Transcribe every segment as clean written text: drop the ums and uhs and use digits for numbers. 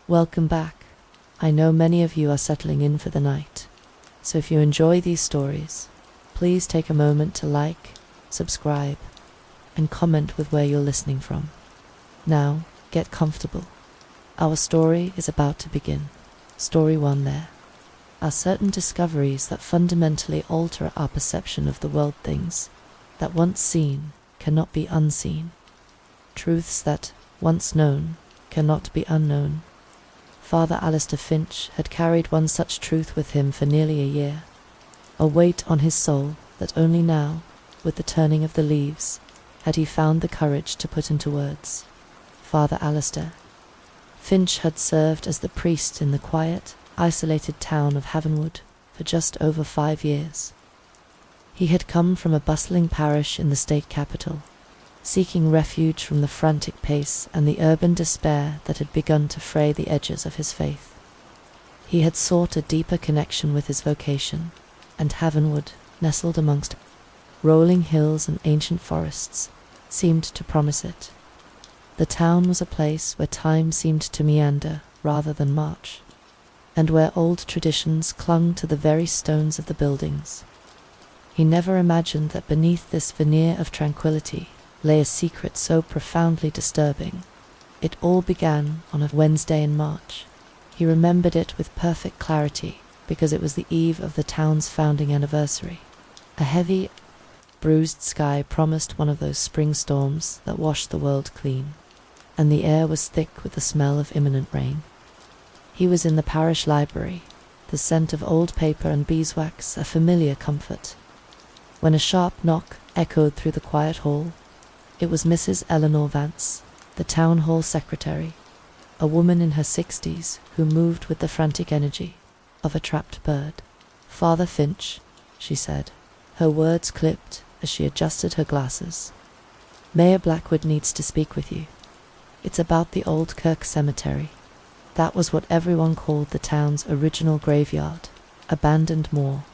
Welcome back. I know many of you are settling in for the night, so if you enjoy these stories, please take a moment to like, subscribe, and comment with where you're listening from. Now, get comfortable. Our story is about to begin. Story 1 there are certain discoveries that fundamentally alter our perception of the world. Things that once seen cannot be unseen. Truths that, once known, cannot be unknown. Father Alistair Finch had carried one such truth with him for nearly a year, a weight on his soul that only now, with the turning of the leaves, had he found the courage to put into words. Father Alistair Finch had served as the priest in the quiet, isolated town of Havenwood for just over 5 years. He had come from a bustling parish in the state capital, seeking refuge from the frantic pace and the urban despair that had begun to fray the edges of his faith. He had sought a deeper connection with his vocation, and Havenwood, nestled amongst rolling hills and ancient forests, seemed to promise it. The town was a place where time seemed to meander rather than march, and where old traditions clung to the very stones of the buildings. He never imagined that beneath this veneer of tranquility lay a secret so profoundly disturbing. It all began on a Wednesday in March. He remembered it with perfect clarity because it was the eve of the town's founding anniversary. A heavy, bruised sky promised one of those spring storms that wash the world clean, and the air was thick with the smell of imminent rain. He was in the parish library, the scent of old paper and beeswax a familiar comfort, when a sharp knock echoed through the quiet hall. It was Mrs. Eleanor Vance, the town hall secretary, a woman in her 60s who moved with the frantic energy of a trapped bird. "Father Finch," she said, her words clipped as she adjusted her glasses. "Mayor Blackwood needs to speak with you. It's about the old Kirk Cemetery." That was what everyone called the town's original graveyard, abandoned more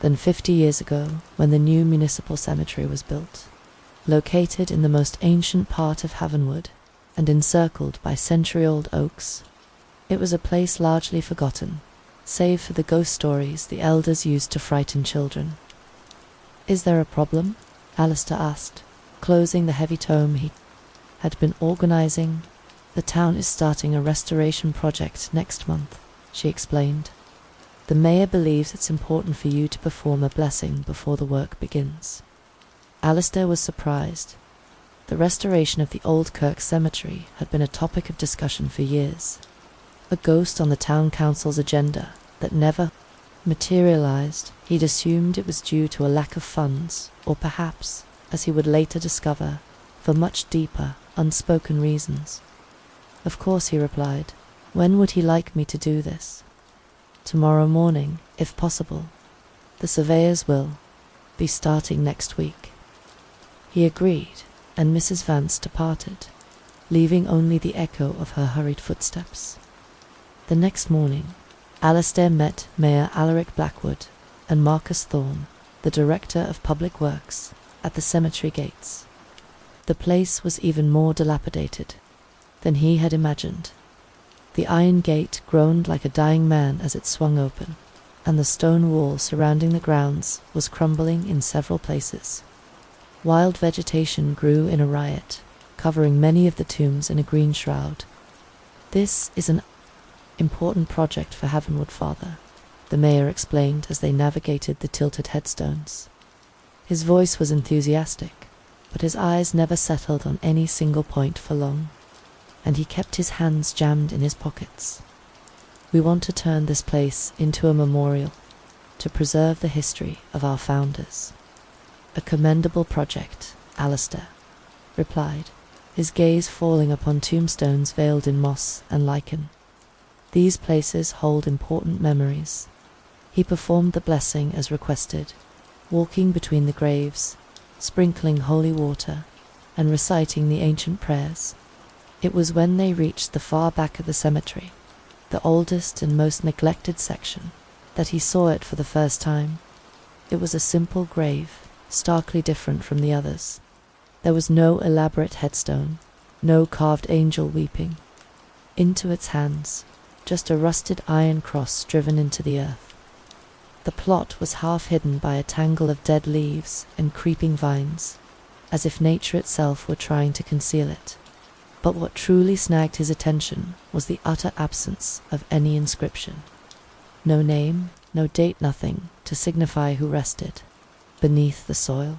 than 50 years ago when the new municipal cemetery was built. Located in the most ancient part of Havenwood and encircled by century-old oaks, it was a place largely forgotten, save for the ghost stories the elders used to frighten children. "Is there a problem?" Alistair asked, closing the heavy tome he had been organizing. "The town is starting a restoration project next month," she explained. "The mayor believes it's important for you to perform a blessing before the work begins." Alistair was surprised. The restoration of the old Kirk Cemetery had been a topic of discussion for years, a ghost on the town council's agenda that never materialized. He'd assumed it was due to a lack of funds, or perhaps, as he would later discover, for much deeper, unspoken reasons. "Of course," he replied. "When would he like me to do this?" "Tomorrow morning, if possible. The surveyors will be starting next week." He agreed, and Mrs. Vance departed, leaving only the echo of her hurried footsteps. The next morning, Alistair met Mayor Alaric Blackwood and Marcus Thorne, the Director of Public Works, at the cemetery gates. The place was even more dilapidated than he had imagined. The iron gate groaned like a dying man as it swung open, and the stone wall surrounding the grounds was crumbling in several places. Wild vegetation grew in a riot, covering many of the tombs in a green shroud. "This is an important project for Havenwood, Father," the mayor explained as they navigated the tilted headstones. His voice was enthusiastic, but his eyes never settled on any single point for long, and he kept his hands jammed in his pockets. "We want to turn this place into a memorial, to preserve the history of our founders." "A commendable project," Alistair replied, his gaze falling upon tombstones veiled in moss and lichen. "These places hold important memories." He performed the blessing as requested, walking between the graves, sprinkling holy water, and reciting the ancient prayers. It was when they reached the far back of the cemetery, the oldest and most neglected section, that he saw it for the first time. It was a simple grave, starkly different from the others. There was no elaborate headstone, no carved angel weeping. into its hands, just a rusted iron cross driven into the earth. The plot was half hidden by a tangle of dead leaves and creeping vines, as if nature itself were trying to conceal it. But what truly snagged his attention was the utter absence of any inscription. No name, no date, nothing to signify who rested beneath the soil.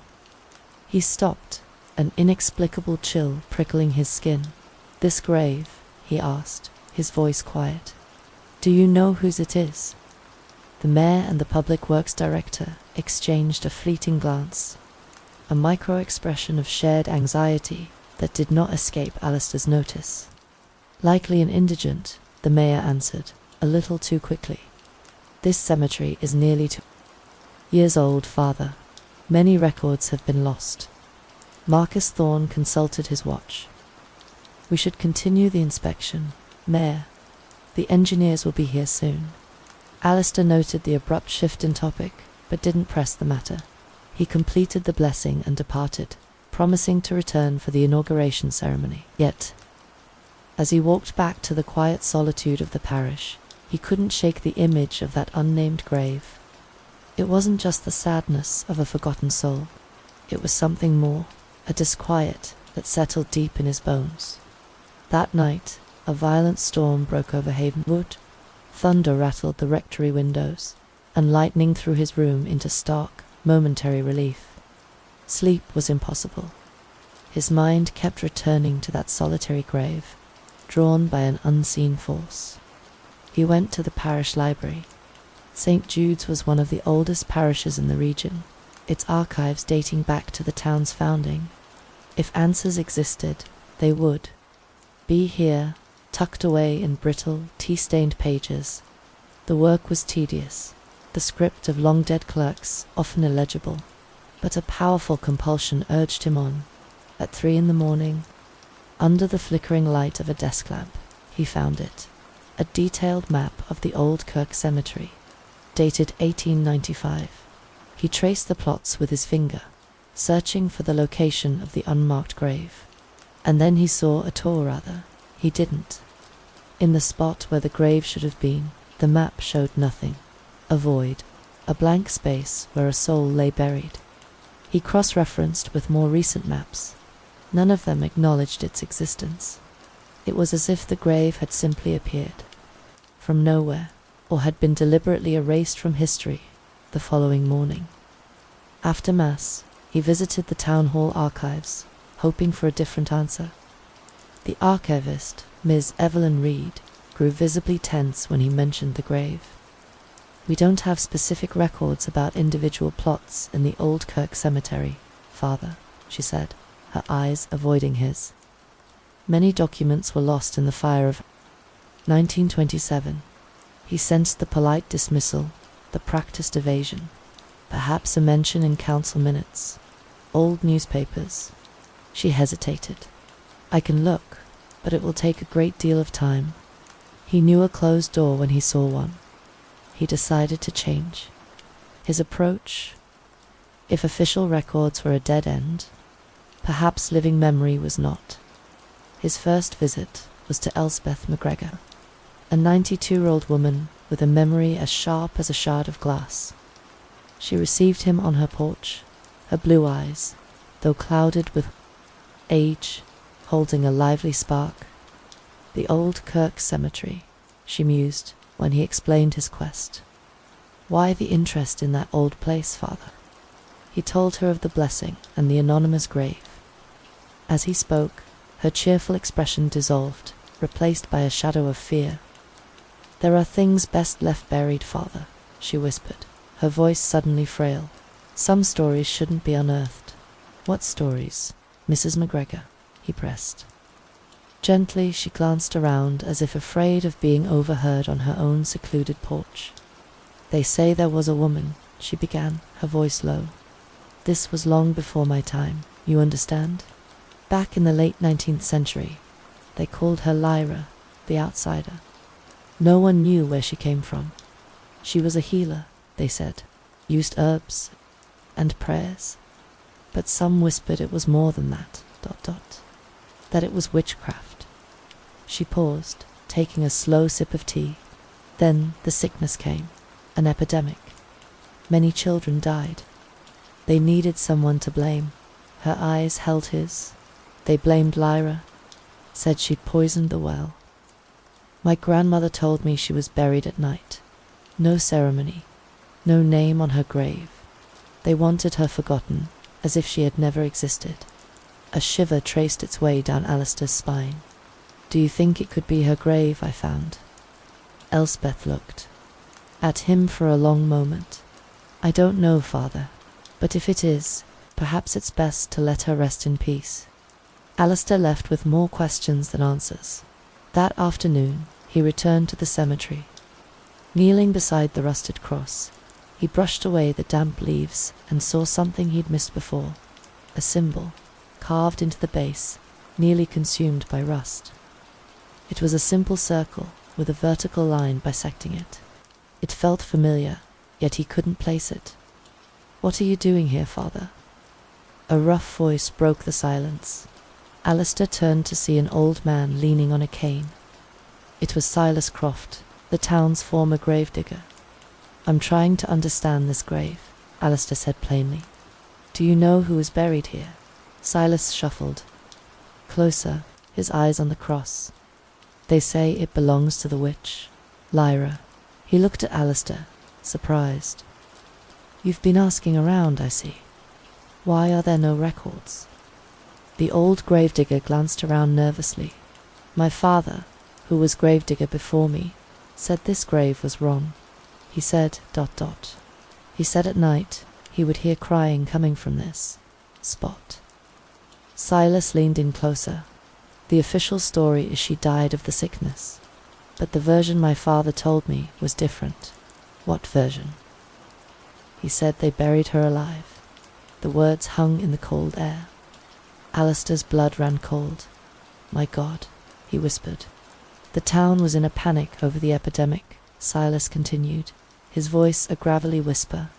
He stopped, an inexplicable chill prickling his skin. "This grave?" he asked, his voice quiet. "Do you know whose it is?" The mayor and the public works director exchanged a fleeting glance, a micro-expression of shared anxiety that did not escape Alistair's notice. "Likely an indigent," the mayor answered, a little too quickly. "This cemetery is nearly 2 years old, father. Many records have been lost." Marcus Thorne consulted his watch. "We should continue the inspection, Mayor. The engineers will be here soon." Alistair noted the abrupt shift in topic, but didn't press the matter. He completed the blessing and departed, promising to return for the inauguration ceremony. Yet, as he walked back to the quiet solitude of the parish, he couldn't shake the image of that unnamed grave. It wasn't just the sadness of a forgotten soul. It was something more, a disquiet that settled deep in his bones. That night, a violent storm broke over Havenwood. Thunder rattled the rectory windows, and lightning threw his room into stark, momentary relief. Sleep was impossible. His mind kept returning to that solitary grave, drawn by an unseen force. He went to the parish library. St. Jude's was one of the oldest parishes in the region, its archives dating back to the town's founding. If answers existed, they would be here, tucked away in brittle, tea-stained pages. The work was tedious, the script of long-dead clerks often illegible, but a powerful compulsion urged him on. At 3 a.m, under the flickering light of a desk lamp, he found it, a detailed map of the old Kirk Cemetery, dated 1895. He traced the plots with his finger, searching for the location of the unmarked grave. And then he saw he didn't. In the spot where the grave should have been, the map showed nothing. A void, a blank space where a soul lay buried. He cross-referenced with more recent maps. None of them acknowledged its existence. It was as if the grave had simply appeared from nowhere, or had been deliberately erased from history the following morning. After Mass, he visited the town hall archives, hoping for a different answer. The archivist, Ms. Evelyn Reed, grew visibly tense when he mentioned the grave. "We don't have specific records about individual plots in the old Kirk Cemetery, Father," she said, her eyes avoiding his. Many documents were lost in the fire of 1927. He sensed the polite dismissal, the practiced evasion, perhaps a mention in council minutes, old newspapers. She hesitated. "I can look, but it will take a great deal of time." He knew a closed door when he saw one. He decided to change his approach. If official records were a dead end, perhaps living memory was not. His first visit was to Elspeth McGregor, a 92-year-old woman with a memory as sharp as a shard of glass. She received him on her porch, her blue eyes, though clouded with age, holding a lively spark. "The old Kirk Cemetery," she mused when he explained his quest. "Why the interest in that old place, Father?" He told her of the blessing and the anonymous grave. As he spoke, her cheerful expression dissolved, replaced by a shadow of fear. "There are things best left buried, Father," she whispered, her voice suddenly frail. "Some stories shouldn't be unearthed." "What stories, Mrs. McGregor?" he pressed. Gently she glanced around as if afraid of being overheard on her own secluded porch. "They say there was a woman," she began, her voice low. "This was long before my time, you understand? Back in the late 19th century, they called her Lyra, the outsider. No one knew where she came from. She was a healer, they said, used herbs and prayers. But some whispered it was more than that, that it was witchcraft." She paused, taking a slow sip of tea. Then the sickness came, an epidemic. Many children died. They needed someone to blame. Her eyes held his. They blamed Lyra, said she'd poisoned the well. My grandmother told me she was buried at night. No ceremony, no name on her grave. They wanted her forgotten, as if she had never existed. A shiver traced its way down Alistair's spine. Do you think it could be her grave? I found. Elspeth looked at him for a long moment. I don't know, Father, but if it is, perhaps it's best to let her rest in peace. Alistair left with more questions than answers. That afternoon, he returned to the cemetery. Kneeling beside the rusted cross, he brushed away the damp leaves and saw something he'd missed before, a symbol, carved into the base, nearly consumed by rust. It was a simple circle, with a vertical line bisecting it. It felt familiar, yet he couldn't place it. What are you doing here, Father? A rough voice broke the silence. Alistair turned to see an old man leaning on a cane. It was Silas Croft, the town's former gravedigger. I'm trying to understand this grave, Alistair said plainly. Do you know who is buried here? Silas shuffled closer, his eyes on the cross. They say it belongs to the witch, Lyra. He looked at Alistair, surprised. You've been asking around, I see. Why are there no records? The old gravedigger glanced around nervously. My father, who was gravedigger before me, said this grave was wrong. He said, ... He said at night he would hear crying coming from this spot. Silas leaned in closer. The official story is she died of the sickness, but the version my father told me was different. What version? He said they buried her alive. The words hung in the cold air. Alistair's blood ran cold. My God, he whispered. The town was in a panic over the epidemic, Silas continued, his voice a gravelly whisper.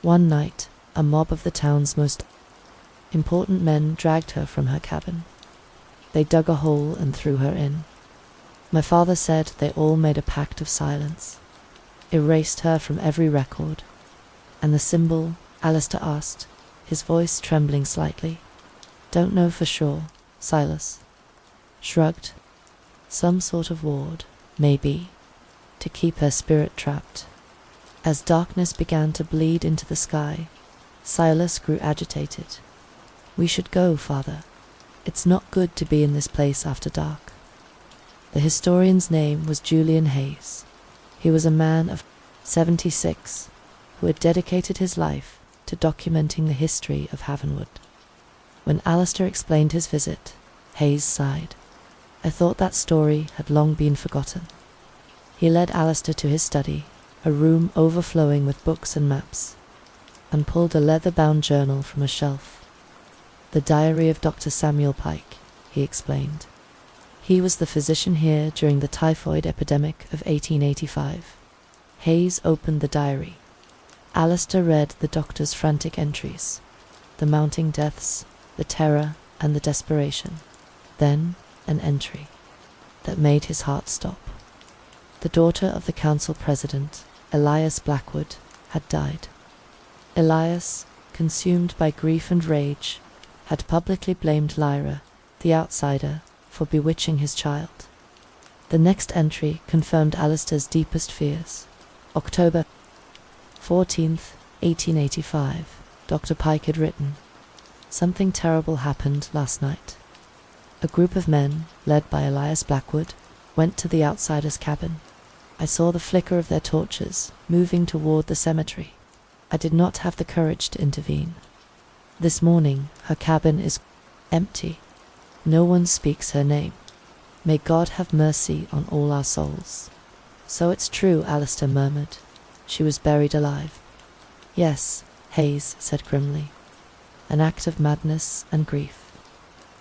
One night, a mob of the town's most important men dragged her from her cabin. They dug a hole and threw her in. My father said they all made a pact of silence, erased her from every record. And the symbol, Alistair asked, his voice trembling slightly. Don't know for sure, Silas shrugged. Some sort of ward, maybe, to keep her spirit trapped. As darkness began to bleed into the sky, Silas grew agitated. We should go, Father. It's not good to be in this place after dark. The historian's name was Julian Hayes. He was a man of 76 who had dedicated his life to documenting the history of Havenwood. When Alistair explained his visit, Hayes sighed. I thought that story had long been forgotten. He led Alistair to his study, a room overflowing with books and maps, and pulled a leather-bound journal from a shelf. The diary of Dr. Samuel Pike, he explained. He was the physician here during the typhoid epidemic of 1885. Hayes opened the diary. Alistair read the doctor's frantic entries, the mounting deaths, the terror, and the desperation. Then an entry that made his heart stop. The daughter of the council president, Elias Blackwood, had died. Elias, consumed by grief and rage, had publicly blamed Lyra, the outsider, for bewitching his child. The next entry confirmed Alistair's deepest fears. October 14th, 1885, Dr. Pike had written, Something terrible happened last night. A group of men, led by Elias Blackwood, went to the outsider's cabin. I saw the flicker of their torches moving toward the cemetery. I did not have the courage to intervene. This morning, her cabin is empty. No one speaks her name. May God have mercy on all our souls. So it's true, Alistair murmured. She was buried alive. Yes, Hayes said grimly. An act of madness and grief.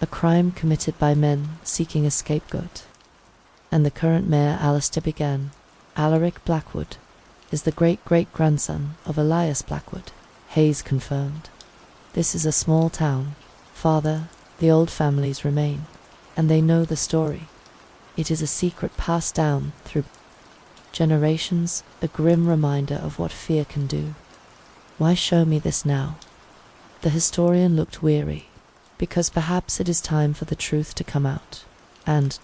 A crime committed by men seeking a scapegoat. And the current mayor, Alistair began, Alaric Blackwood, is the great-great-grandson of Elias Blackwood, Hayes confirmed. This is a small town. Father, the old families remain, and they know the story. It is a secret passed down through generations, a grim reminder of what fear can do. Why show me this now? The historian looked weary, because perhaps it is time for the truth to come out, and ...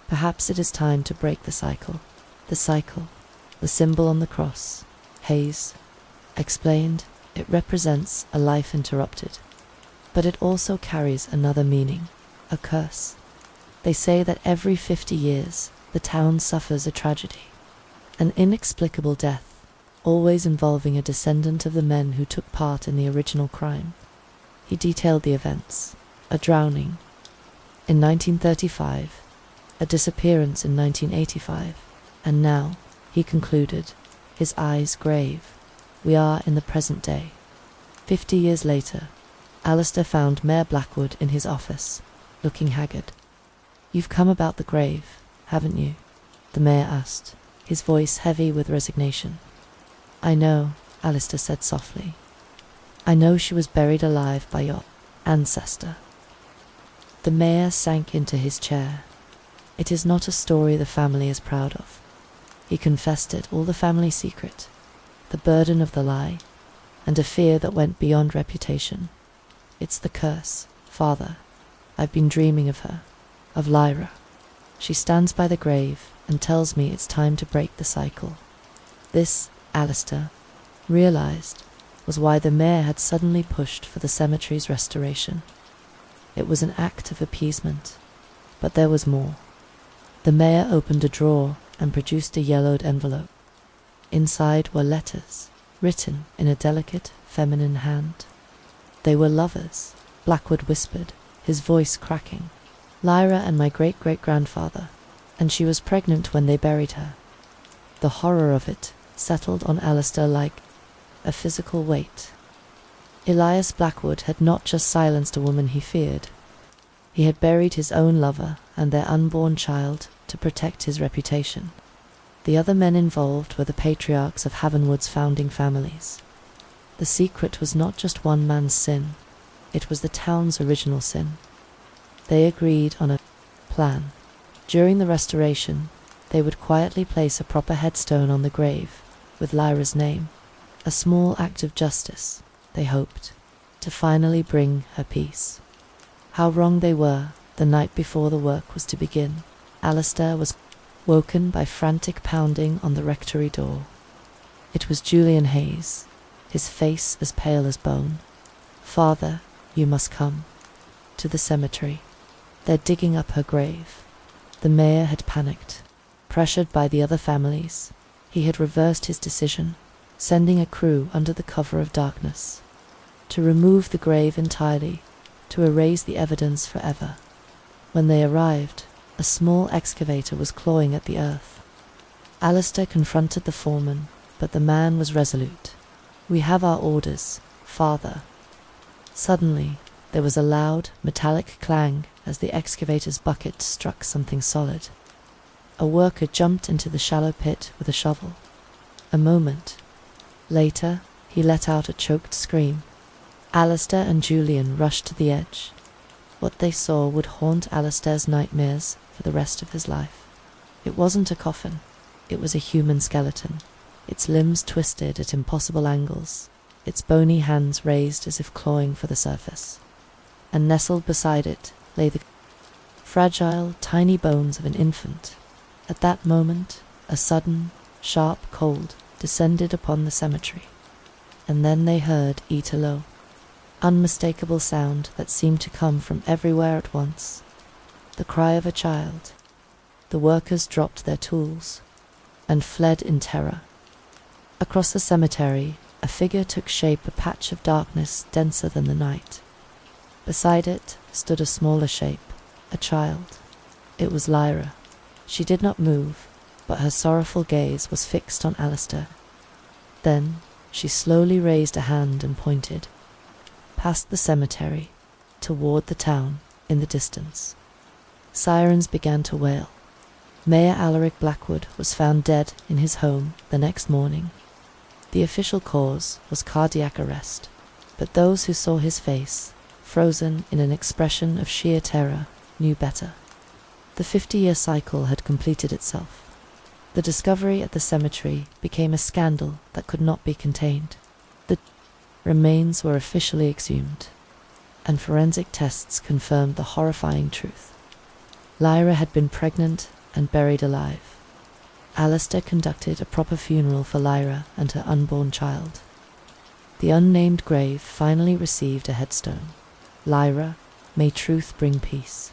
Perhaps it is time to break the cycle. The cycle, the symbol on the cross, Hayes explained, it represents a life interrupted. But it also carries another meaning, a curse. They say that every 50 years, the town suffers a tragedy, an inexplicable death, always involving a descendant of the men who took part in the original crime. He detailed the events: a drowning in 1935, a disappearance in 1985, and now, he concluded, his eyes grave, we are in the present day. 50 years later, Alistair found Mayor Blackwood in his office, looking haggard. "You've come about the grave, haven't you?" the mayor asked, his voice heavy with resignation. "I know," Alistair said softly. "I know she was buried alive by your ancestor." The mayor sank into his chair. It is not a story the family is proud of. He confessed it, all the family secret, the burden of the lie, and a fear that went beyond reputation. "It's the curse, Father. I've been dreaming of her, of Lyra. She stands by the grave and tells me it's time to break the cycle." This, Alistair realized, was why the mayor had suddenly pushed for the cemetery's restoration. It was an act of appeasement, but there was more. The mayor opened a drawer and produced a yellowed envelope. Inside were letters, written in a delicate, feminine hand. "They were lovers," Blackwood whispered, his voice cracking. "Lyra and my great-great-grandfather, and she was pregnant when they buried her." The horror of it settled on Alistair like a physical weight. Elias Blackwood had not just silenced a woman he feared. He had buried his own lover and their unborn child to protect his reputation. The other men involved were the patriarchs of Havenwood's founding families. The secret was not just one man's sin, it was the town's original sin. They agreed on a plan. During the restoration, they would quietly place a proper headstone on the grave, with Lyra's name. A small act of justice, they hoped, to finally bring her peace. How wrong they were the night before the work was to begin. Alistair was woken by frantic pounding on the rectory door. It was Julian Hayes, his face as pale as bone. "Father, you must come to the cemetery. They're digging up her grave." The mayor had panicked. Pressured by the other families, he had reversed his decision, sending a crew under the cover of darkness to remove the grave entirely, to erase the evidence forever. When they arrived, a small excavator was clawing at the earth. Alistair confronted the foreman, but the man was resolute. "We have our orders, Father." Suddenly, there was a loud, metallic clang as the excavator's bucket struck something solid. A worker jumped into the shallow pit with a shovel. A moment later, he let out a choked scream. Alistair and Julian rushed to the edge. What they saw would haunt Alistair's nightmares for the rest of his life. It wasn't a coffin. It was a human skeleton, its limbs twisted at impossible angles, its bony hands raised as if clawing for the surface. And nestled beside it lay the fragile, tiny bones of an infant. At that moment, a sudden, sharp cold descended upon the cemetery. And then they heard Italo, unmistakable sound that seemed to come from everywhere at once. The cry of a child. The workers dropped their tools and fled in terror. Across the cemetery, a figure took shape, a patch of darkness denser than the night. Beside it stood a smaller shape, a child. It was Lyra. She did not move, but her sorrowful gaze was fixed on Alistair. Then she slowly raised a hand and pointed, past the cemetery, toward the town in the distance. Sirens began to wail. Mayor Alaric Blackwood was found dead in his home the next morning. The official cause was cardiac arrest, but those who saw his face, frozen in an expression of sheer terror, knew better. The 50-year cycle had completed itself. The discovery at the cemetery became a scandal that could not be contained. The remains were officially exhumed, and forensic tests confirmed the horrifying truth. Lyra had been pregnant and buried alive. Alistair conducted a proper funeral for Lyra and her unborn child. The unnamed grave finally received a headstone. Lyra, may truth bring peace.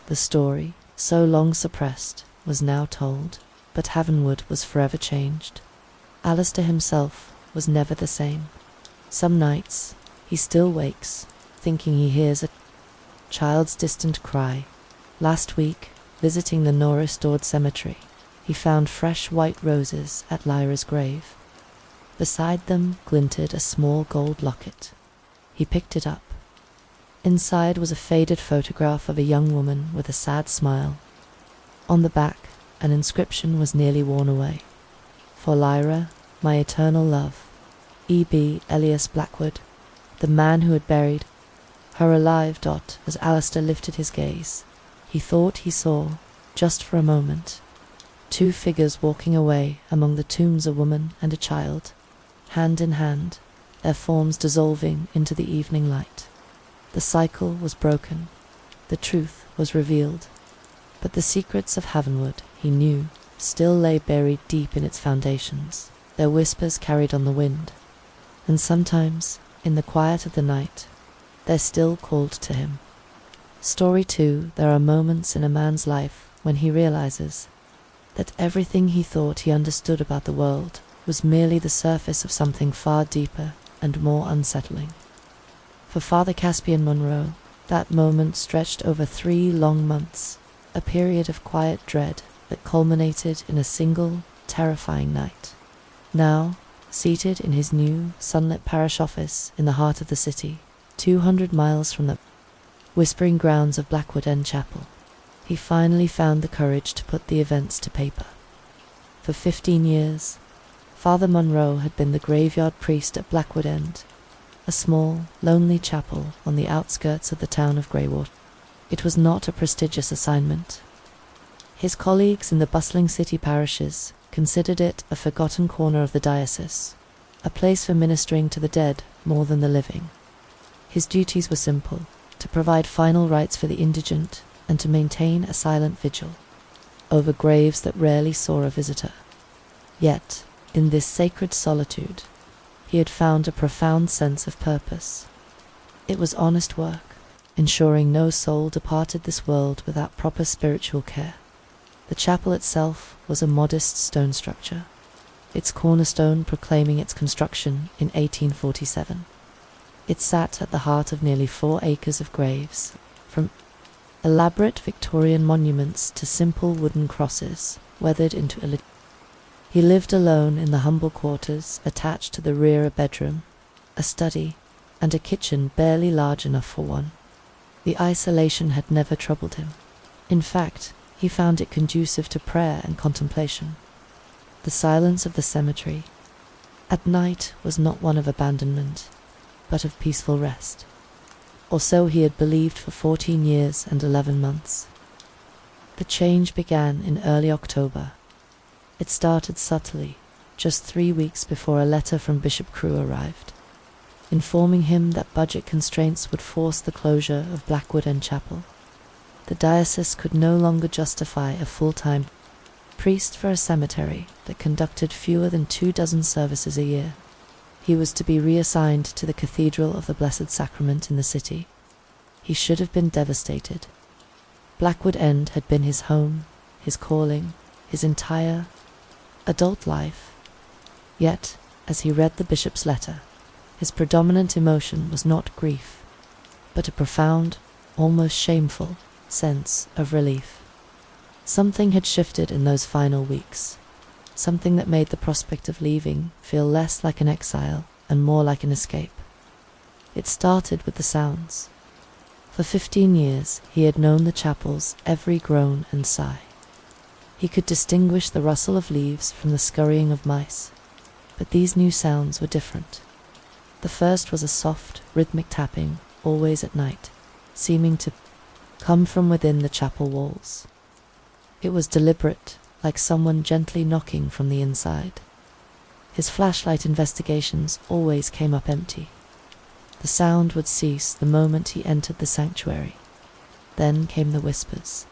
The story, so long suppressed, was now told, but Havenwood was forever changed. Alistair himself was never the same. Some nights, he still wakes, thinking he hears a child's distant cry. Last week, visiting the Norris-stored cemetery, he found fresh white roses at Lyra's grave. Beside them glinted a small gold locket. He picked it up. Inside was a faded photograph of a young woman with a sad smile. On the back, an inscription was nearly worn away. For Lyra, my eternal love, E.B. Elias Blackwood, the man who had buried her alive. As Alistair lifted his gaze, he thought he saw, just for a moment, two figures walking away among the tombs, a woman and a child, hand in hand, their forms dissolving into the evening light. The cycle was broken. The truth was revealed. But the secrets of Havenwood, he knew, still lay buried deep in its foundations, their whispers carried on the wind. And sometimes, in the quiet of the night, they still called to him. Story 2. There are moments in a man's life when he realizes that everything he thought he understood about the world was merely the surface of something far deeper and more unsettling. For Father Caspian Monroe, that moment stretched over 3 long months, a period of quiet dread that culminated in a single, terrifying night. Now, seated in his new, sunlit parish office in the heart of the city, 200 miles from the whispering grounds of Blackwood End Chapel, he finally found the courage to put the events to paper. For 15 years, Father Monroe had been the graveyard priest at Blackwood End, a small, lonely chapel on the outskirts of the town of Greywater. It was not a prestigious assignment. His colleagues in the bustling city parishes considered it a forgotten corner of the diocese, a place for ministering to the dead more than the living. His duties were simple: to provide final rites for the indigent and to maintain a silent vigil over graves that rarely saw a visitor. Yet, in this sacred solitude, he had found a profound sense of purpose. It was honest work, ensuring no soul departed this world without proper spiritual care. The chapel itself was a modest stone structure, its cornerstone proclaiming its construction in 1847. It sat at the heart of nearly 4 acres of graves, from elaborate Victorian monuments to simple wooden crosses weathered into He lived alone in the humble quarters attached to the rear, a bedroom, a study, and a kitchen barely large enough for one. The isolation had never troubled him. In fact, he found it conducive to prayer and contemplation. The silence of the cemetery at night was not one of abandonment, but of peaceful rest. Or so he had believed for 14 years and 11 months. The change began in early October. It started subtly, just 3 weeks before a letter from Bishop Crewe arrived, informing him that budget constraints would force the closure of Blackwood End Chapel. The diocese could no longer justify a full-time priest for a cemetery that conducted fewer than 24 services a year. He was to be reassigned to the Cathedral of the Blessed Sacrament in the city. He should have been devastated. Blackwood End had been his home, his calling, his entire adult life. Yet, as he read the bishop's letter, his predominant emotion was not grief, but a profound, almost shameful sense of relief. Something had shifted in those final weeks, something that made the prospect of leaving feel less like an exile and more like an escape. It started with the sounds. For 15 years he had known the chapel's every groan and sigh. He could distinguish the rustle of leaves from the scurrying of mice, but these new sounds were different. The first was a soft, rhythmic tapping, always at night, seeming to come from within the chapel walls. It was deliberate, like someone gently knocking from the inside. His flashlight investigations always came up empty. The sound would cease the moment he entered the sanctuary. Then came the whispers.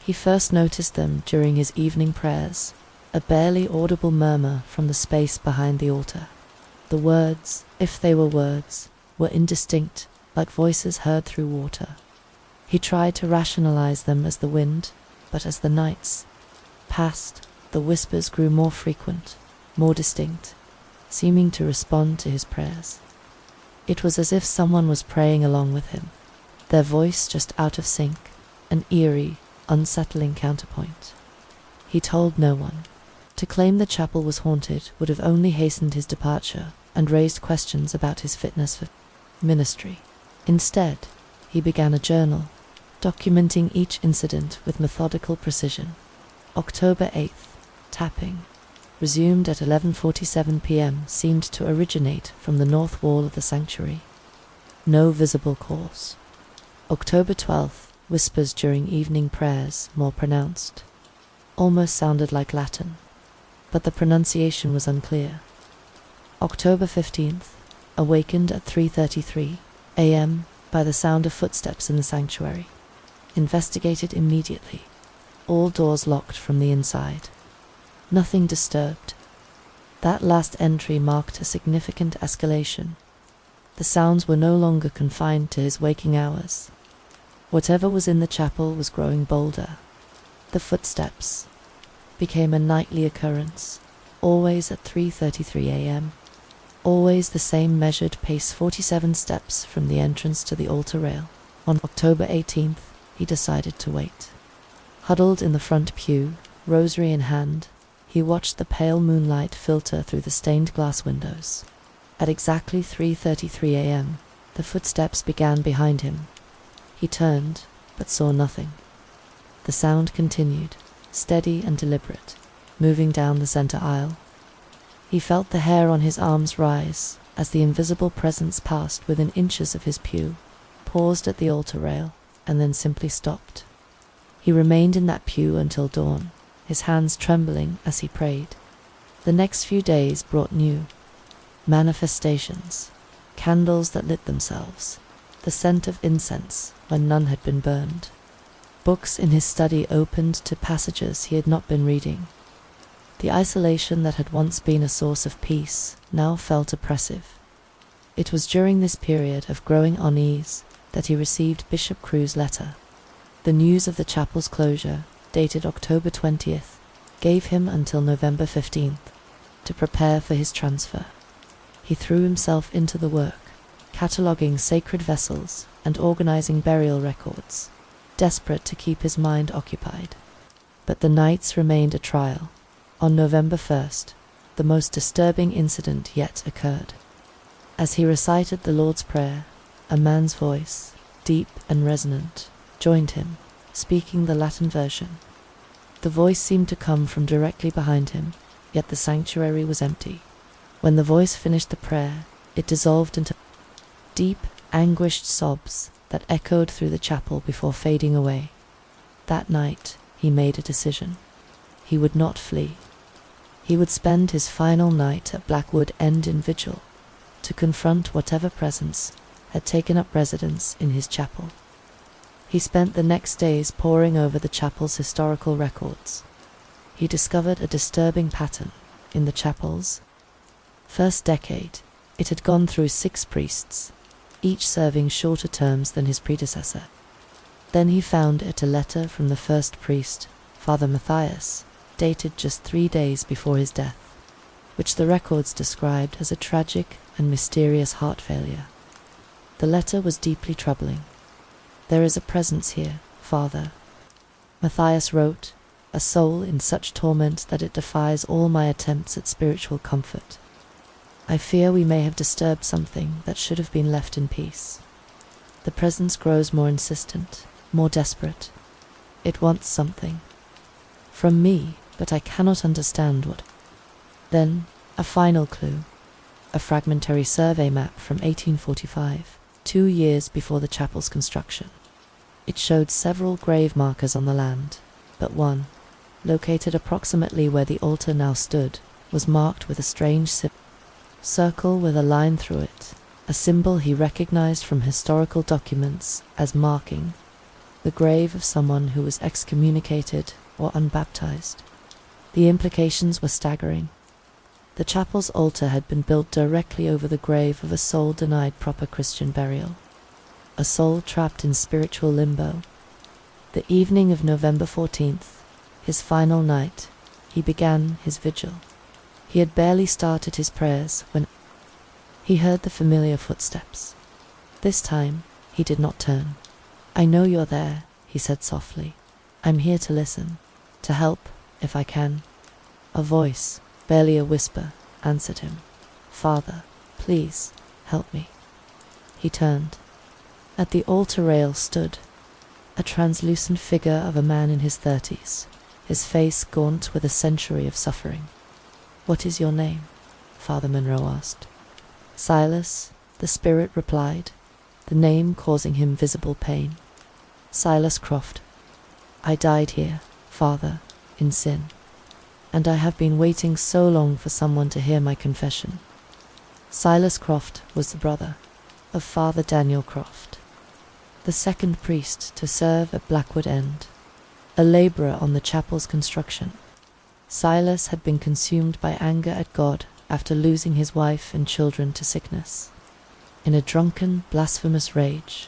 He first noticed them during his evening prayers, a barely audible murmur from the space behind the altar. The words, if they were words, were indistinct, like voices heard through water. He tried to rationalize them as the wind, but as the nights passed, the whispers grew more frequent, more distinct, seeming to respond to his prayers. It was as if someone was praying along with him, their voice just out of sync, an eerie, unsettling counterpoint. He told no one. To claim the chapel was haunted would have only hastened his departure and raised questions about his fitness for ministry. Instead, he began a journal, documenting each incident with methodical precision. October 8th, tapping, resumed at 11:47 p.m., seemed to originate from the north wall of the sanctuary. No visible cause. October 12th, whispers during evening prayers, more pronounced. Almost sounded like Latin, but the pronunciation was unclear. October 15th, awakened at 3:33 a.m. by the sound of footsteps in the sanctuary. Investigated immediately. All doors locked from the inside. Nothing disturbed. That last entry marked a significant escalation. The sounds were no longer confined to his waking hours. Whatever was in the chapel was growing bolder. The footsteps became a nightly occurrence, always at 3:33 a.m. Always the same measured pace, 47 steps from the entrance to the altar rail. On October 18th, he decided to wait. Huddled in the front pew, rosary in hand, he watched the pale moonlight filter through the stained glass windows. At exactly 3:33 a.m., the footsteps began behind him. He turned, but saw nothing. The sound continued, steady and deliberate, moving down the center aisle. He felt the hair on his arms rise as the invisible presence passed within inches of his pew, paused at the altar rail, and then simply stopped. He remained in that pew until dawn, his hands trembling as he prayed. The next few days brought new manifestations, candles that lit themselves, the scent of incense when none had been burned. Books in his study opened to passages he had not been reading. The isolation that had once been a source of peace now felt oppressive. It was during this period of growing unease that he received Bishop Crew's letter. The news of the chapel's closure, dated October 20th, gave him until November 15th to prepare for his transfer. He threw himself into the work, cataloguing sacred vessels and organizing burial records, desperate to keep his mind occupied. But the nights remained a trial. On November 1st, the most disturbing incident yet occurred. As he recited the Lord's Prayer, a man's voice, deep and resonant, joined him, speaking the Latin version. The voice seemed to come from directly behind him, yet the sanctuary was empty. When the voice finished the prayer, it dissolved into deep, anguished sobs that echoed through the chapel before fading away. That night, he made a decision. He would not flee. He would spend his final night at Blackwood End in vigil, to confront whatever presence had taken up residence in his chapel. He spent the next days poring over the chapel's historical records. He discovered a disturbing pattern in the chapel's first decade. It had gone through 6 priests, each serving shorter terms than his predecessor. Then he found it a letter from the first priest, Father Matthias, dated just 3 days before his death, which the records described as a tragic and mysterious heart failure. The letter was deeply troubling. "There is a presence here, Father," Matthias wrote, "a soul in such torment that it defies all my attempts at spiritual comfort. I fear we may have disturbed something that should have been left in peace. The presence grows more insistent, more desperate. It wants something from me, but I cannot understand what." Then, a final clue, a fragmentary survey map from 1845, 2 years before the chapel's construction. It showed several grave markers on the land, but one, located approximately where the altar now stood, was marked with a strange circle with a line through it, a symbol he recognized from historical documents as marking the grave of someone who was excommunicated or unbaptized. The implications were staggering. The chapel's altar had been built directly over the grave of a soul denied proper Christian burial, a soul trapped in spiritual limbo. The evening of November 14th, his final night, he began his vigil. He had barely started his prayers when he heard the familiar footsteps. This time, he did not turn. "I know you're there," he said softly. "I'm here to listen, to help, if I can." A voice, barely a whisper, answered him. "Father, please, help me." He turned. At the altar rail stood a translucent figure of a man in his 30s, his face gaunt with a century of suffering. "What is your name?" Father Monroe asked. "Silas," the spirit replied, the name causing him visible pain. "Silas Croft. I died here, Father, in sin, and I have been waiting so long for someone to hear my confession." Silas Croft was the brother of Father Daniel Croft, the second priest to serve at Blackwood End, a laborer on the chapel's construction. Silas had been consumed by anger at God after losing his wife and children to sickness. In a drunken, blasphemous rage,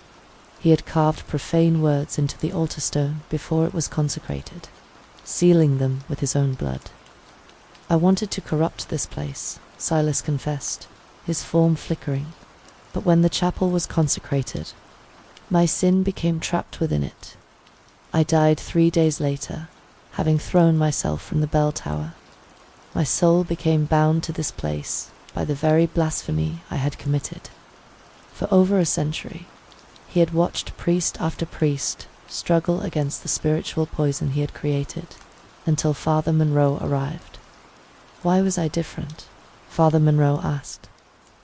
he had carved profane words into the altar stone before it was consecrated, sealing them with his own blood. "I wanted to corrupt this place," Silas confessed, his form flickering. "But when the chapel was consecrated, my sin became trapped within it. I died 3 days later, having thrown myself from the bell tower. My soul became bound to this place by the very blasphemy I had committed." For over a century, he had watched priest after priest struggle against the spiritual poison he had created, until Father Monroe arrived. "Why was I different?" Father Monroe asked.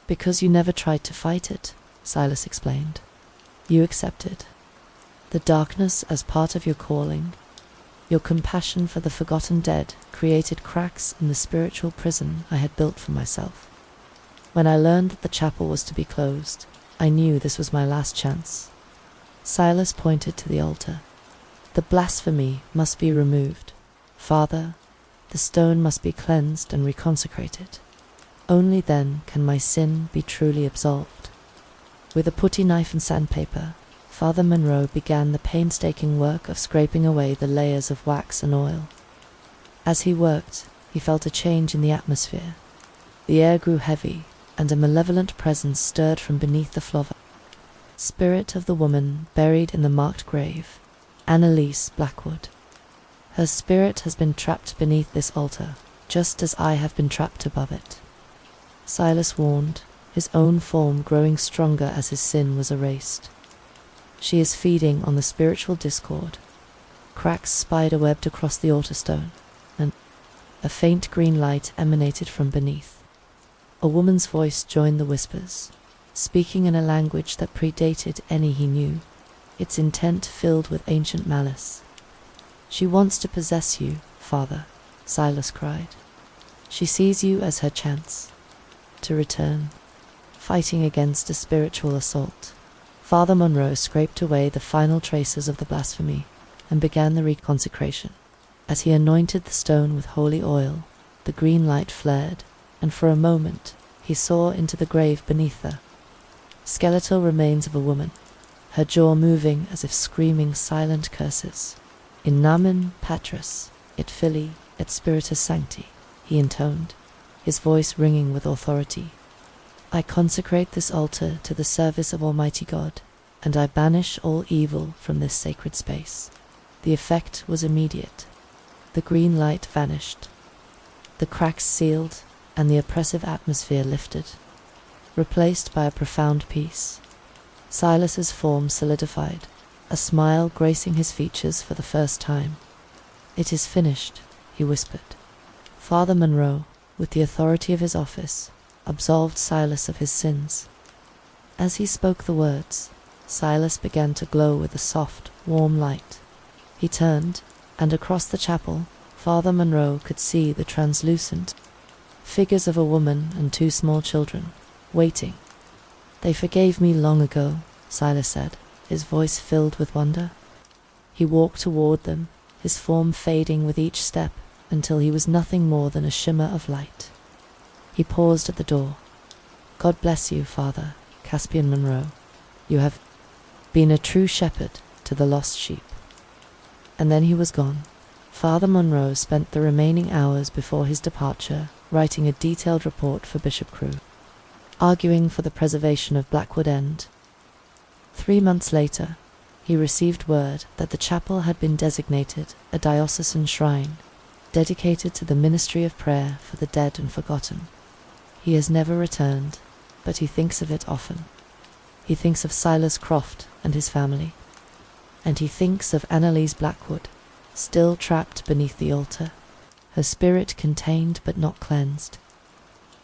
"Because you never tried to fight it," Silas explained. "You accepted the darkness as part of your calling. Your compassion for the forgotten dead created cracks in the spiritual prison I had built for myself. When I learned that the chapel was to be closed, I knew this was my last chance." Silas pointed to the altar. "The blasphemy must be removed. Father, the stone must be cleansed and reconsecrated. Only then can my sin be truly absolved." With a putty knife and sandpaper, Father Monroe began the painstaking work of scraping away the layers of wax and oil. As he worked, he felt a change in the atmosphere. The air grew heavy, and a malevolent presence stirred from beneath the floor. Spirit of the woman buried in the marked grave, Annalise Blackwood. Her spirit has been trapped beneath this altar, just as I have been trapped above it. Silas warned, his own form growing stronger as his sin was erased. She is feeding on the spiritual discord. Cracks spider-webbed across the altar stone, and a faint green light emanated from beneath. A woman's voice joined the whispers, speaking in a language that predated any he knew, its intent filled with ancient malice. "She wants to possess you, Father," Silas cried. "She sees you as her chance to return, fighting against a spiritual assault." Father Monroe scraped away the final traces of the blasphemy and began the reconsecration. As he anointed the stone with holy oil, the green light flared, and for a moment he saw into the grave beneath the skeletal remains of a woman, her jaw moving as if screaming silent curses. "In nomen Patris, et Filii, et Spiritus Sancti," he intoned, his voice ringing with authority. "I consecrate this altar to the service of Almighty God, and I banish all evil from this sacred space." The effect was immediate. The green light vanished. The cracks sealed, and the oppressive atmosphere lifted, replaced by a profound peace. Silas's form solidified, a smile gracing his features for the first time. "It is finished," he whispered. Father Monroe, with the authority of his office, absolved Silas of his sins. As he spoke the words, Silas began to glow with a soft, warm light. He turned, and across the chapel, Father Monroe could see the translucent figures of a woman and two small children, waiting. "They forgave me long ago," Silas said, his voice filled with wonder. He walked toward them, his form fading with each step until he was nothing more than a shimmer of light. He paused at the door. "God bless you, Father Caspian Monroe. You have been a true shepherd to the lost sheep." And then he was gone. Father Monroe spent the remaining hours before his departure writing a detailed report for Bishop Crewe, arguing for the preservation of Blackwood End. 3 months later, he received word that the chapel had been designated a diocesan shrine, dedicated to the ministry of prayer for the dead and forgotten. He has never returned, but he thinks of it often. He thinks of Silas Croft and his family, and he thinks of Annalise Blackwood, still trapped beneath the altar, her spirit contained but not cleansed.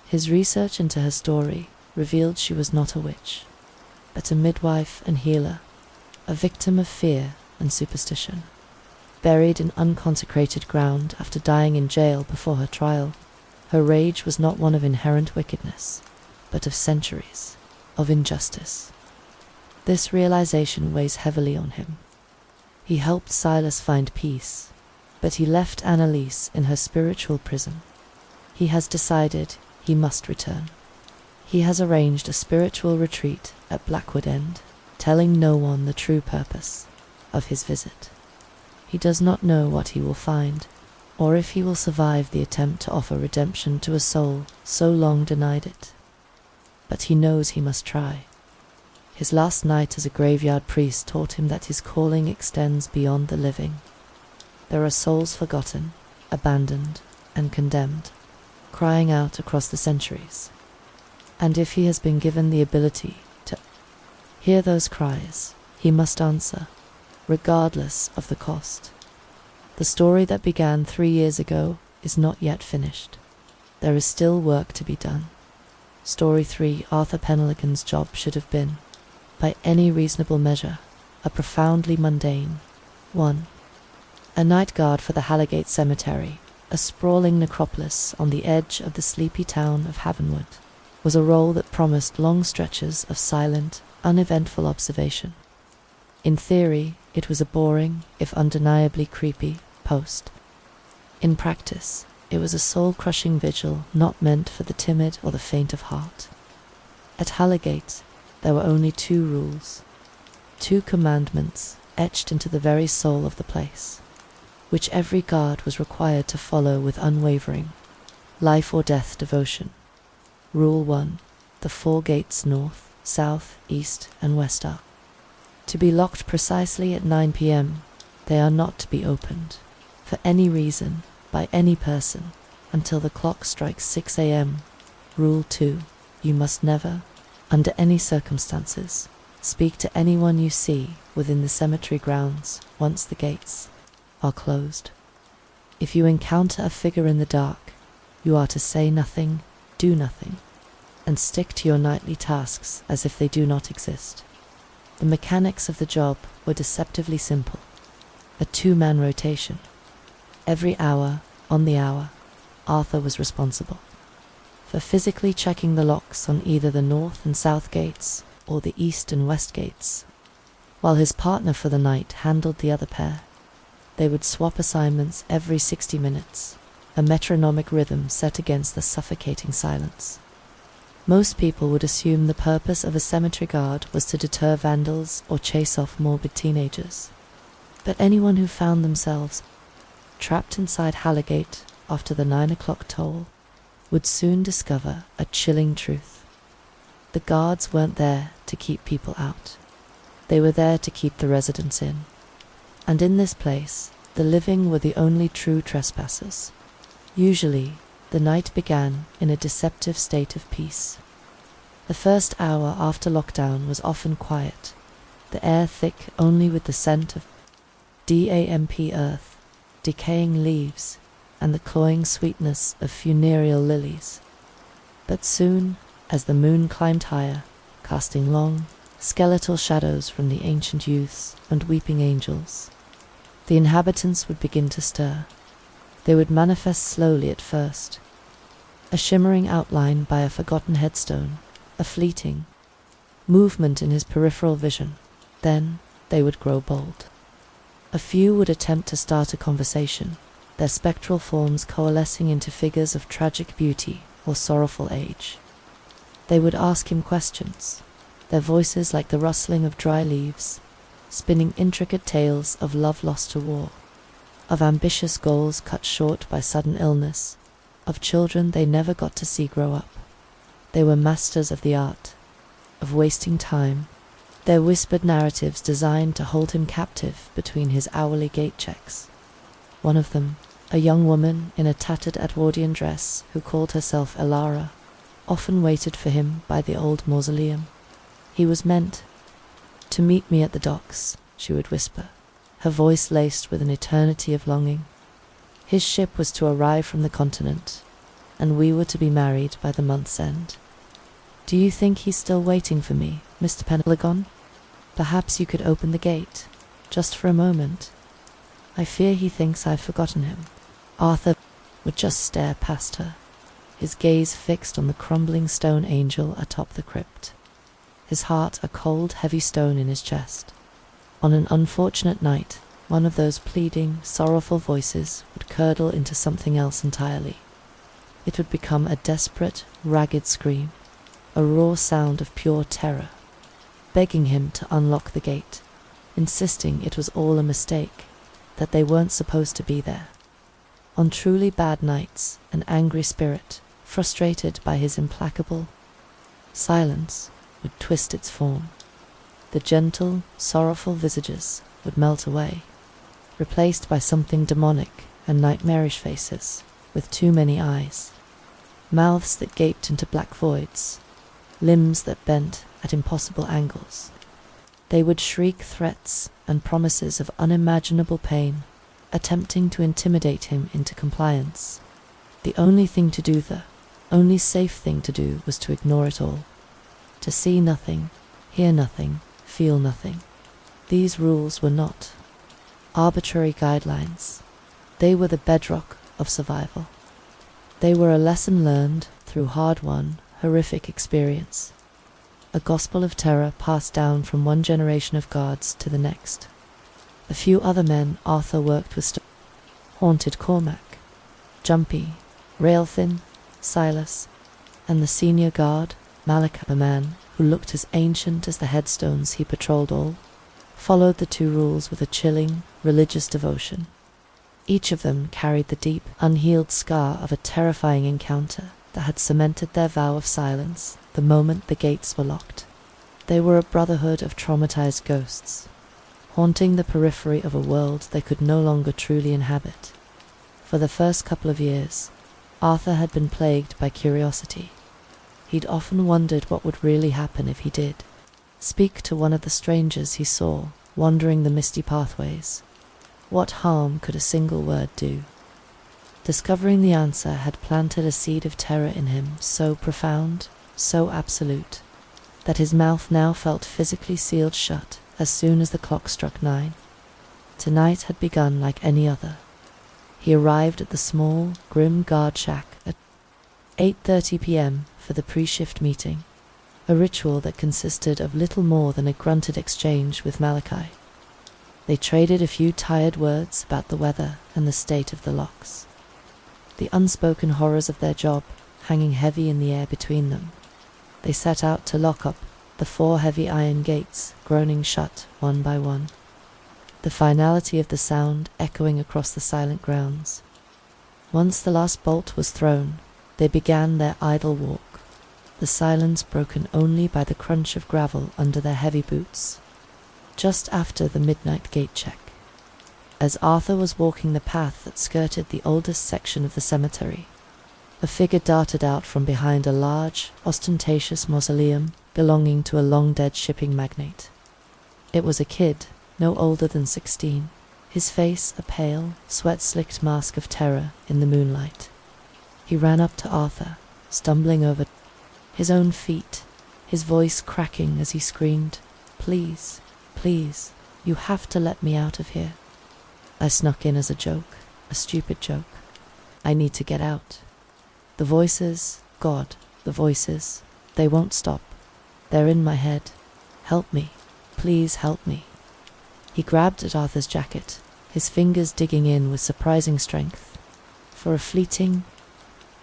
His research into her story revealed she was not a witch, but a midwife and healer, a victim of fear and superstition. Buried in unconsecrated ground after dying in jail before her trial, her rage was not one of inherent wickedness, but of centuries of injustice. This realization weighs heavily on him. He helped Silas find peace, but he left Annalise in her spiritual prison. He has decided he must return. He has arranged a spiritual retreat at Blackwood End, telling no one the true purpose of his visit. He does not know what he will find, or if he will survive the attempt to offer redemption to a soul so long denied it. But he knows he must try. His last night as a graveyard priest taught him that his calling extends beyond the living. There are souls forgotten, abandoned, and condemned, crying out across the centuries. And if he has been given the ability to hear those cries, he must answer, regardless of the cost. The story that began 3 years ago is not yet finished. There is still work to be done. Story 3, Arthur Peneligan's job should have been, by any reasonable measure, a profoundly mundane one. A night guard for the Halligate Cemetery, a sprawling necropolis on the edge of the sleepy town of Havenwood, was a role that promised long stretches of silent, uneventful observation. In theory, it was a boring, if undeniably creepy, post. In practice, it was a soul-crushing vigil not meant for the timid or the faint of heart. At Halligate, there were only 2 rules, 2 commandments etched into the very soul of the place, which every guard was required to follow with unwavering, life-or-death devotion. Rule 1, the 4 gates north, south, east, and west are to be locked precisely at 9 p.m. They are not to be opened, for any reason, by any person, until the clock strikes 6 a.m. Rule 2, you must never, under any circumstances, speak to anyone you see within the cemetery grounds once the gates are closed. If you encounter a figure in the dark, you are to say nothing, do nothing, and stick to your nightly tasks as if they do not exist. The mechanics of the job were deceptively simple. A 2-man rotation. Every hour, on the hour, Arthur was responsible for physically checking the locks on either the north and south gates or the east and west gates, while his partner for the night handled the other pair. They would swap assignments every 60 minutes, a metronomic rhythm set against the suffocating silence. Most people would assume the purpose of a cemetery guard was to deter vandals or chase off morbid teenagers. But anyone who found themselves trapped inside Halligate after the 9 o'clock toll would soon discover a chilling truth. The guards weren't there to keep people out. They were there to keep the residents in. And in this place, the living were the only true trespassers. Usually, the night began in a deceptive state of peace. The first hour after lockdown was often quiet, the air thick only with the scent of damp earth, decaying leaves, and the cloying sweetness of funereal lilies. But soon, as the moon climbed higher, casting long, skeletal shadows from the ancient youths and weeping angels, The inhabitants would begin to stir. They would manifest slowly at first, a shimmering outline by a forgotten headstone, a fleeting movement in his peripheral vision. Then they would grow bold. A few would attempt to start a conversation, their spectral forms coalescing into figures of tragic beauty or sorrowful age. They would ask him questions, their voices like the rustling of dry leaves, spinning intricate tales of love lost to war, of ambitious goals cut short by sudden illness, of children they never got to see grow up. They were masters of the art of wasting time, their whispered narratives designed to hold him captive between his hourly gate checks. One of them, a young woman in a tattered Edwardian dress who called herself Elara, often waited for him by the old mausoleum. He was meant to meet me at the docks, she would whisper, her voice laced with an eternity of longing. His ship was to arrive from the continent, and we were to be married by the month's end. Do you think he's still waiting for me, Mr. Pendragon? Perhaps you could open the gate, just for a moment. I fear he thinks I've forgotten him. Arthur would just stare past her, his gaze fixed on the crumbling stone angel atop the crypt, his heart a cold, heavy stone in his chest. On an unfortunate night, one of those pleading, sorrowful voices would curdle into something else entirely. It would become a desperate, ragged scream, a raw sound of pure terror, begging him to unlock the gate, insisting it was all a mistake, that they weren't supposed to be there. On truly bad nights, an angry spirit, frustrated by his implacable silence, would twist its form. The gentle, sorrowful visages would melt away, replaced by something demonic and nightmarish faces, with too many eyes, mouths that gaped into black voids, limbs that bent at impossible angles. They would shriek threats and promises of unimaginable pain, attempting to intimidate him into compliance. The only thing to do, the only safe thing to do, was to ignore it all. To see nothing, hear nothing, feel nothing. These rules were not arbitrary guidelines. They were the bedrock of survival. They were a lesson learned through hard-won, horrific experience, a gospel of terror passed down from one generation of guards to the next. A few other men Arthur worked with haunted Cormac, Jumpy, Railthin, Silas, and the senior guard, Malachi, a man who looked as ancient as the headstones he patrolled all, followed the two rules with a chilling, religious devotion. Each of them carried the deep, unhealed scar of a terrifying encounter that had cemented their vow of silence the moment the gates were locked. They were a brotherhood of traumatized ghosts, haunting the periphery of a world they could no longer truly inhabit. For the first couple of years, Arthur had been plagued by curiosity. He'd often wondered what would really happen if he did speak to one of the strangers he saw wandering the misty pathways. What harm could a single word do? Discovering the answer had planted a seed of terror in him so profound, so absolute, that his mouth now felt physically sealed shut as soon as the clock struck 9. Tonight had begun like any other. He arrived at the small, grim guard shack at 8:30 p.m. for the pre-shift meeting, a ritual that consisted of little more than a grunted exchange with Malachi. They traded a few tired words about the weather and the state of the locks, the unspoken horrors of their job hanging heavy in the air between them. They set out to lock up the 4 heavy iron gates, groaning shut one by one, the finality of the sound echoing across the silent grounds. Once the last bolt was thrown, they began their idle walk, the silence broken only by the crunch of gravel under their heavy boots. Just after the midnight gate check, as Arthur was walking the path that skirted the oldest section of the cemetery, a figure darted out from behind a large, ostentatious mausoleum belonging to a long-dead shipping magnate. It was a kid, no older than 16, his face a pale, sweat-slicked mask of terror in the moonlight. He ran up to Arthur, stumbling over his own feet, his voice cracking as he screamed, "Please, please, you have to let me out of here." I snuck in as a joke, a stupid joke. I need to get out. The voices, God, the voices, they won't stop. They're in my head. Help me. Please help me. He grabbed at Arthur's jacket, his fingers digging in with surprising strength. For a fleeting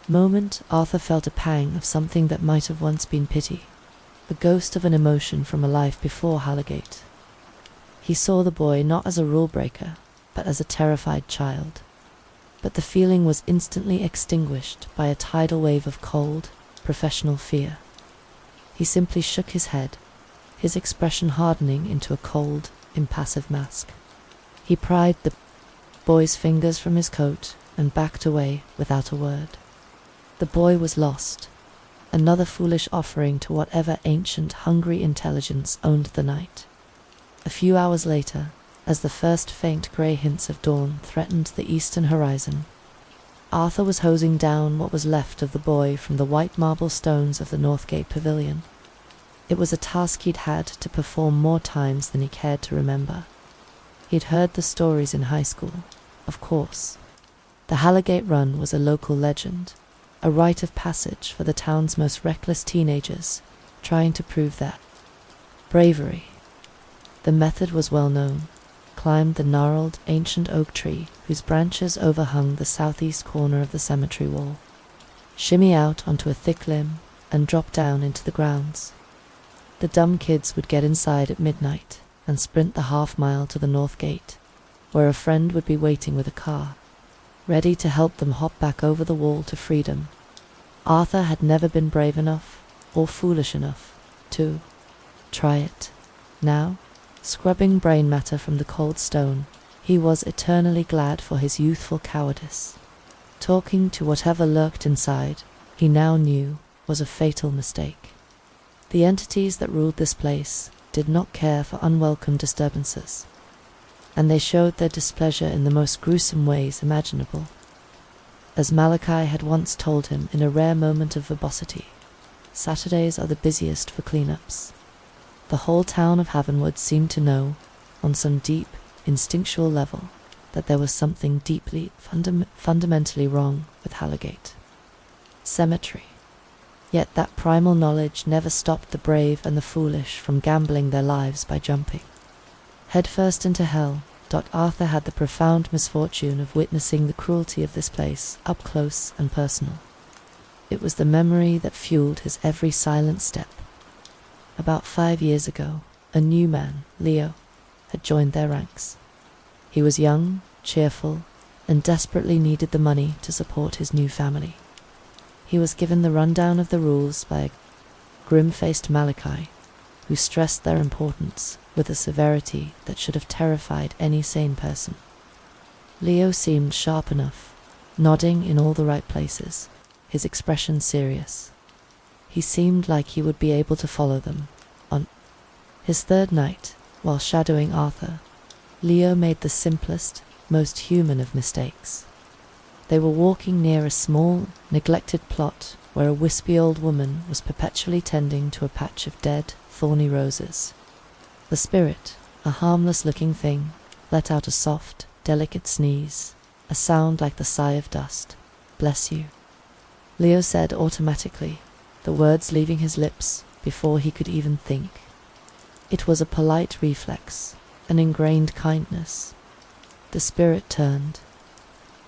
moment, Arthur felt a pang of something that might have once been pity, a ghost of an emotion from a life before Harrogate. He saw the boy not as a rule-breaker, but as a terrified child. But the feeling was instantly extinguished by a tidal wave of cold, professional fear. He simply shook his head, his expression hardening into a cold, impassive mask. He pried the boy's fingers from his coat and backed away without a word. The boy was lost, another foolish offering to whatever ancient, hungry intelligence owned the night. A few hours later, as the first faint grey hints of dawn threatened the eastern horizon, Arthur was hosing down what was left of the boy from the white marble stones of the Northgate Pavilion. It was a task he'd had to perform more times than he cared to remember. He'd heard the stories in high school, of course. The Harrogate Run was a local legend, a rite of passage for the town's most reckless teenagers, trying to prove their bravery. The method was well known. Climb the gnarled, ancient oak tree whose branches overhung the southeast corner of the cemetery wall. Shimmy out onto a thick limb and drop down into the grounds. The dumb kids would get inside at midnight and sprint the half-mile to the north gate, where a friend would be waiting with a car, ready to help them hop back over the wall to freedom. Arthur had never been brave enough or foolish enough to try it. Now, scrubbing brain matter from the cold stone, he was eternally glad for his youthful cowardice. Talking to whatever lurked inside, he now knew, was a fatal mistake. The entities that ruled this place did not care for unwelcome disturbances, and they showed their displeasure in the most gruesome ways imaginable. As Malachi had once told him in a rare moment of verbosity, Saturdays are the busiest for cleanups. The whole town of Havenwood seemed to know, on some deep, instinctual level, that there was something deeply, fundamentally wrong with Harrogate Cemetery. Yet that primal knowledge never stopped the brave and the foolish from gambling their lives by jumping headfirst into hell. Arthur had the profound misfortune of witnessing the cruelty of this place up close and personal. It was the memory that fueled his every silent step. About 5 years ago, a new man, Leo, had joined their ranks. He was young, cheerful, and desperately needed the money to support his new family. He was given the rundown of the rules by a grim-faced Malachi, who stressed their importance with a severity that should have terrified any sane person. Leo seemed sharp enough, nodding in all the right places, his expression serious. He seemed like he would be able to follow them. On his third night, while shadowing Arthur, Leo made the simplest, most human of mistakes. They were walking near a small, neglected plot where a wispy old woman was perpetually tending to a patch of dead, thorny roses. The spirit, a harmless-looking thing, let out a soft, delicate sneeze, a sound like the sigh of dust. "Bless you," Leo said automatically, the words leaving his lips before he could even think. It was a polite reflex, an ingrained kindness. The spirit turned.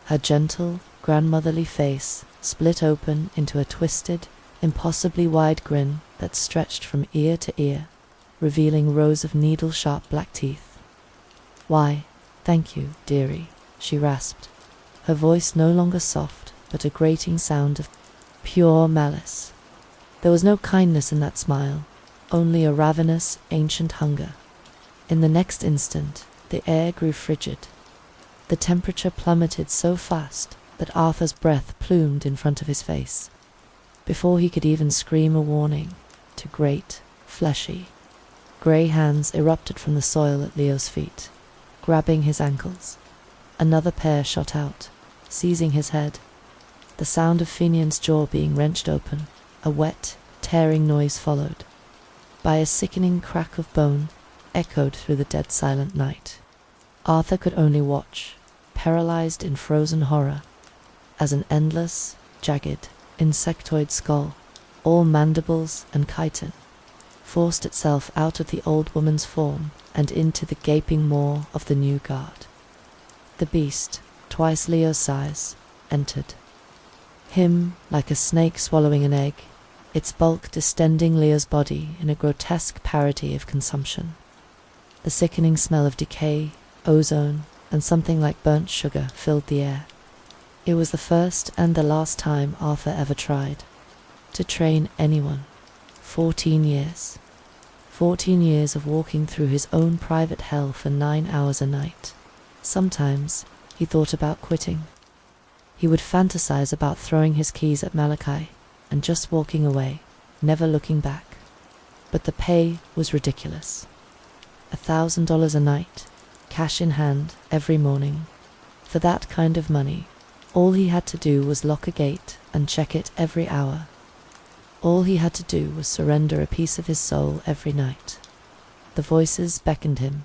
Her gentle, grandmotherly face split open into a twisted, impossibly wide grin that stretched from ear to ear, revealing rows of needle-sharp black teeth. "Why, thank you, dearie," she rasped, her voice no longer soft, but a grating sound of pure malice. There was no kindness in that smile, only a ravenous, ancient hunger. In the next instant, the air grew frigid. The temperature plummeted so fast that Arthur's breath plumed in front of his face. Before he could even scream a warning, two great, fleshy, grey hands erupted from the soil at Leo's feet, grabbing his ankles. Another pair shot out, seizing his head. The sound of Finian's jaw being wrenched open, a wet, tearing noise followed. By a sickening crack of bone, echoed through the dead silent night. Arthur could only watch, paralyzed in frozen horror, as an endless, jagged, insectoid skull, all mandibles and chitin, forced itself out of the old woman's form and into the gaping maw of the new guard. The beast, twice Leo's size, entered. Him like a snake swallowing an egg, its bulk distending Leo's body in a grotesque parody of consumption. The sickening smell of decay, ozone, and something like burnt sugar filled the air. It was the first and the last time Arthur ever tried to train anyone. 14 years. 14 years of walking through his own private hell for 9 hours a night. Sometimes he thought about quitting. He would fantasize about throwing his keys at Malachi and just walking away, never looking back. But the pay was ridiculous. $1,000 a night, cash in hand every morning. For that kind of money, all he had to do was lock a gate and check it every hour. All he had to do was surrender a piece of his soul every night. The voices beckoned him,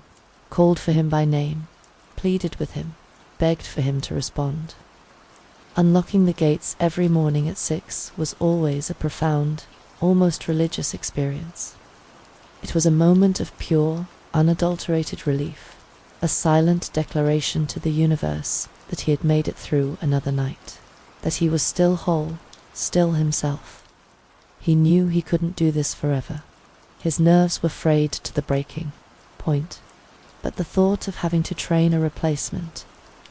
called for him by name, pleaded with him, begged for him to respond. Unlocking the gates every morning at 6 was always a profound, almost religious experience. It was a moment of pure, unadulterated relief, a silent declaration to the universe that he had made it through another night, that he was still whole, still himself. He knew he couldn't do this forever. His nerves were frayed to the breaking point, but the thought of having to train a replacement,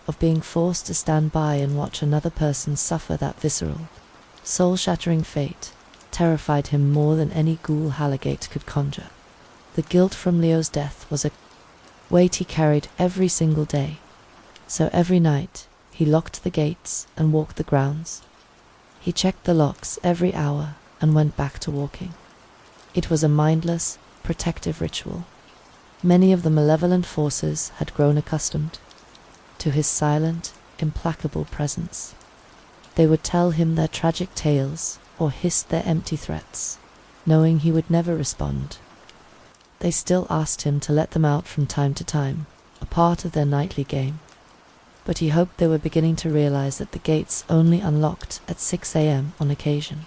of being forced to stand by and watch another person suffer that visceral, soul-shattering fate, terrified him more than any ghoul Halligate could conjure. The guilt from Leo's death was a weight he carried every single day, so every night he locked the gates and walked the grounds. He checked the locks every hour and went back to walking. It was a mindless, protective ritual. Many of the malevolent forces had grown accustomed to his silent, implacable presence. They would tell him their tragic tales or hiss their empty threats, knowing he would never respond. They still asked him to let them out from time to time, a part of their nightly game. But he hoped they were beginning to realize that the gates only unlocked at 6 a.m. on occasion.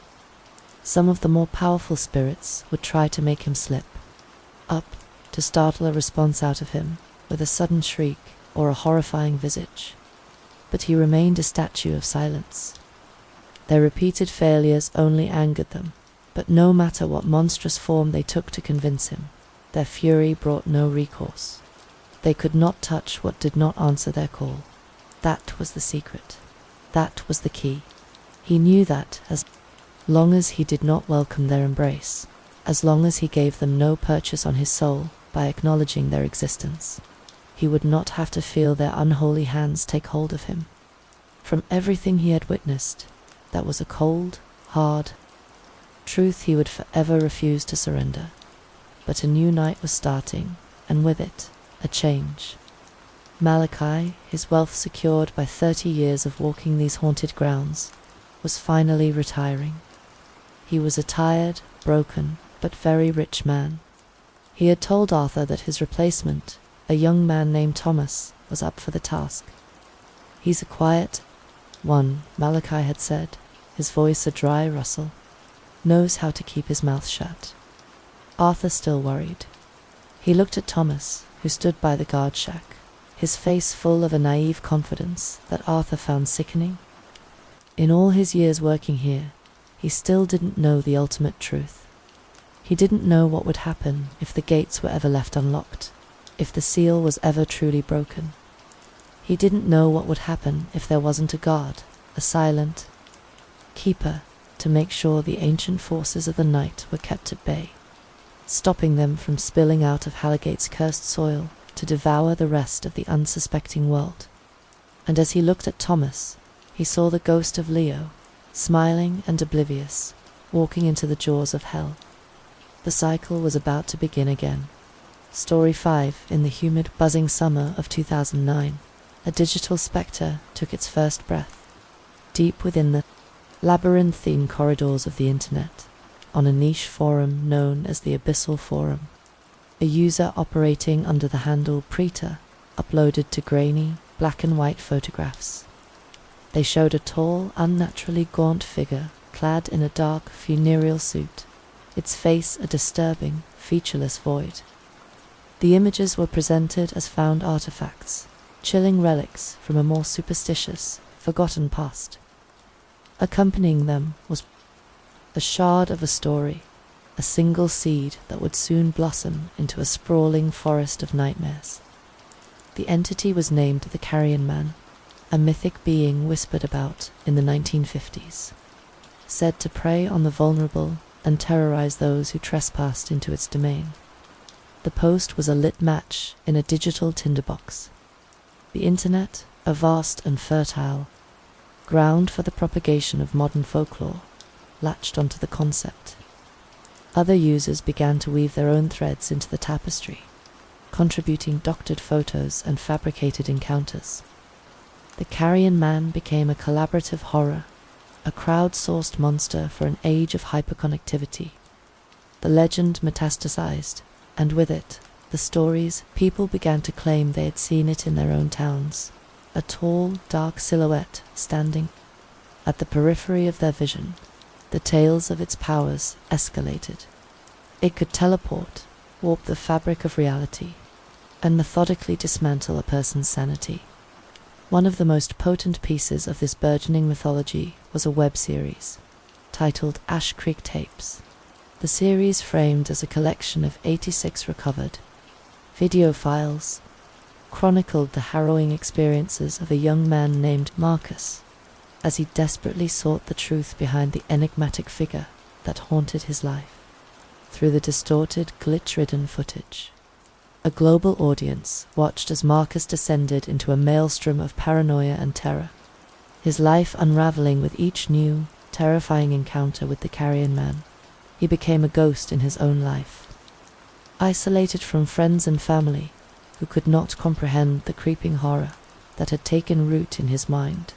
Some of the more powerful spirits would try to make him slip up, to startle a response out of him with a sudden shriek or a horrifying visage. But he remained a statue of silence. Their repeated failures only angered them, but no matter what monstrous form they took to convince him, their fury brought no recourse. They could not touch what did not answer their call. That was the secret. That was the key. He knew that as long as he did not welcome their embrace, as long as he gave them no purchase on his soul by acknowledging their existence, he would not have to feel their unholy hands take hold of him. From everything he had witnessed, that was a cold, hard truth he would forever refuse to surrender. But a new night was starting, and with it, a change. Malachi, his wealth secured by 30 years of walking these haunted grounds, was finally retiring. He was a tired, broken, but very rich man. He had told Arthur that his replacement, a young man named Thomas, was up for the task. "He's a quiet one," Malachi had said, his voice a dry rustle. "Knows how to keep his mouth shut." Arthur still worried. He looked at Thomas, who stood by the guard shack, his face full of a naive confidence that Arthur found sickening. In all his years working here, he still didn't know the ultimate truth. He didn't know what would happen if the gates were ever left unlocked, if the seal was ever truly broken. He didn't know what would happen if there wasn't a guard, a silent keeper, to make sure the ancient forces of the night were kept at bay, stopping them from spilling out of Halligate's cursed soil to devour the rest of the unsuspecting world. And as he looked at Thomas, he saw the ghost of Leo, smiling and oblivious, walking into the jaws of hell. The cycle was about to begin again. Story 5. In the humid, buzzing summer of 2009, a digital spectre took its first breath, deep within the labyrinthine corridors of the internet, on a niche forum known as the Abyssal Forum. A user operating under the handle Preta uploaded to grainy, black and white photographs. They showed a tall, unnaturally gaunt figure clad in a dark, funereal suit, its face a disturbing, featureless void. The images were presented as found artifacts, chilling relics from a more superstitious, forgotten past. Accompanying them was a shard of a story, a single seed that would soon blossom into a sprawling forest of nightmares. The entity was named the Carrion Man, a mythic being whispered about in the 1950s, said to prey on the vulnerable and terrorize those who trespassed into its domain. The post was a lit match in a digital tinderbox. The internet, a vast and fertile ground for the propagation of modern folklore, latched onto the concept. Other users began to weave their own threads into the tapestry, contributing doctored photos and fabricated encounters. The Carrion Man became a collaborative horror, a crowd-sourced monster for an age of hyperconnectivity. The legend metastasized, and with it, the stories people began to claim they had seen it in their own towns, a tall, dark silhouette standing at the periphery of their vision. The tales of its powers escalated. It could teleport, warp the fabric of reality, and methodically dismantle a person's sanity. One of the most potent pieces of this burgeoning mythology was a web series, titled Ash Creek Tapes. The series, framed as a collection of 86 recovered video files, chronicled the harrowing experiences of a young man named Marcus, as he desperately sought the truth behind the enigmatic figure that haunted his life. Through the distorted, glitch-ridden footage, a global audience watched as Marcus descended into a maelstrom of paranoia and terror, his life unraveling with each new, terrifying encounter with the Carrion Man. He became a ghost in his own life, isolated from friends and family who could not comprehend the creeping horror that had taken root in his mind.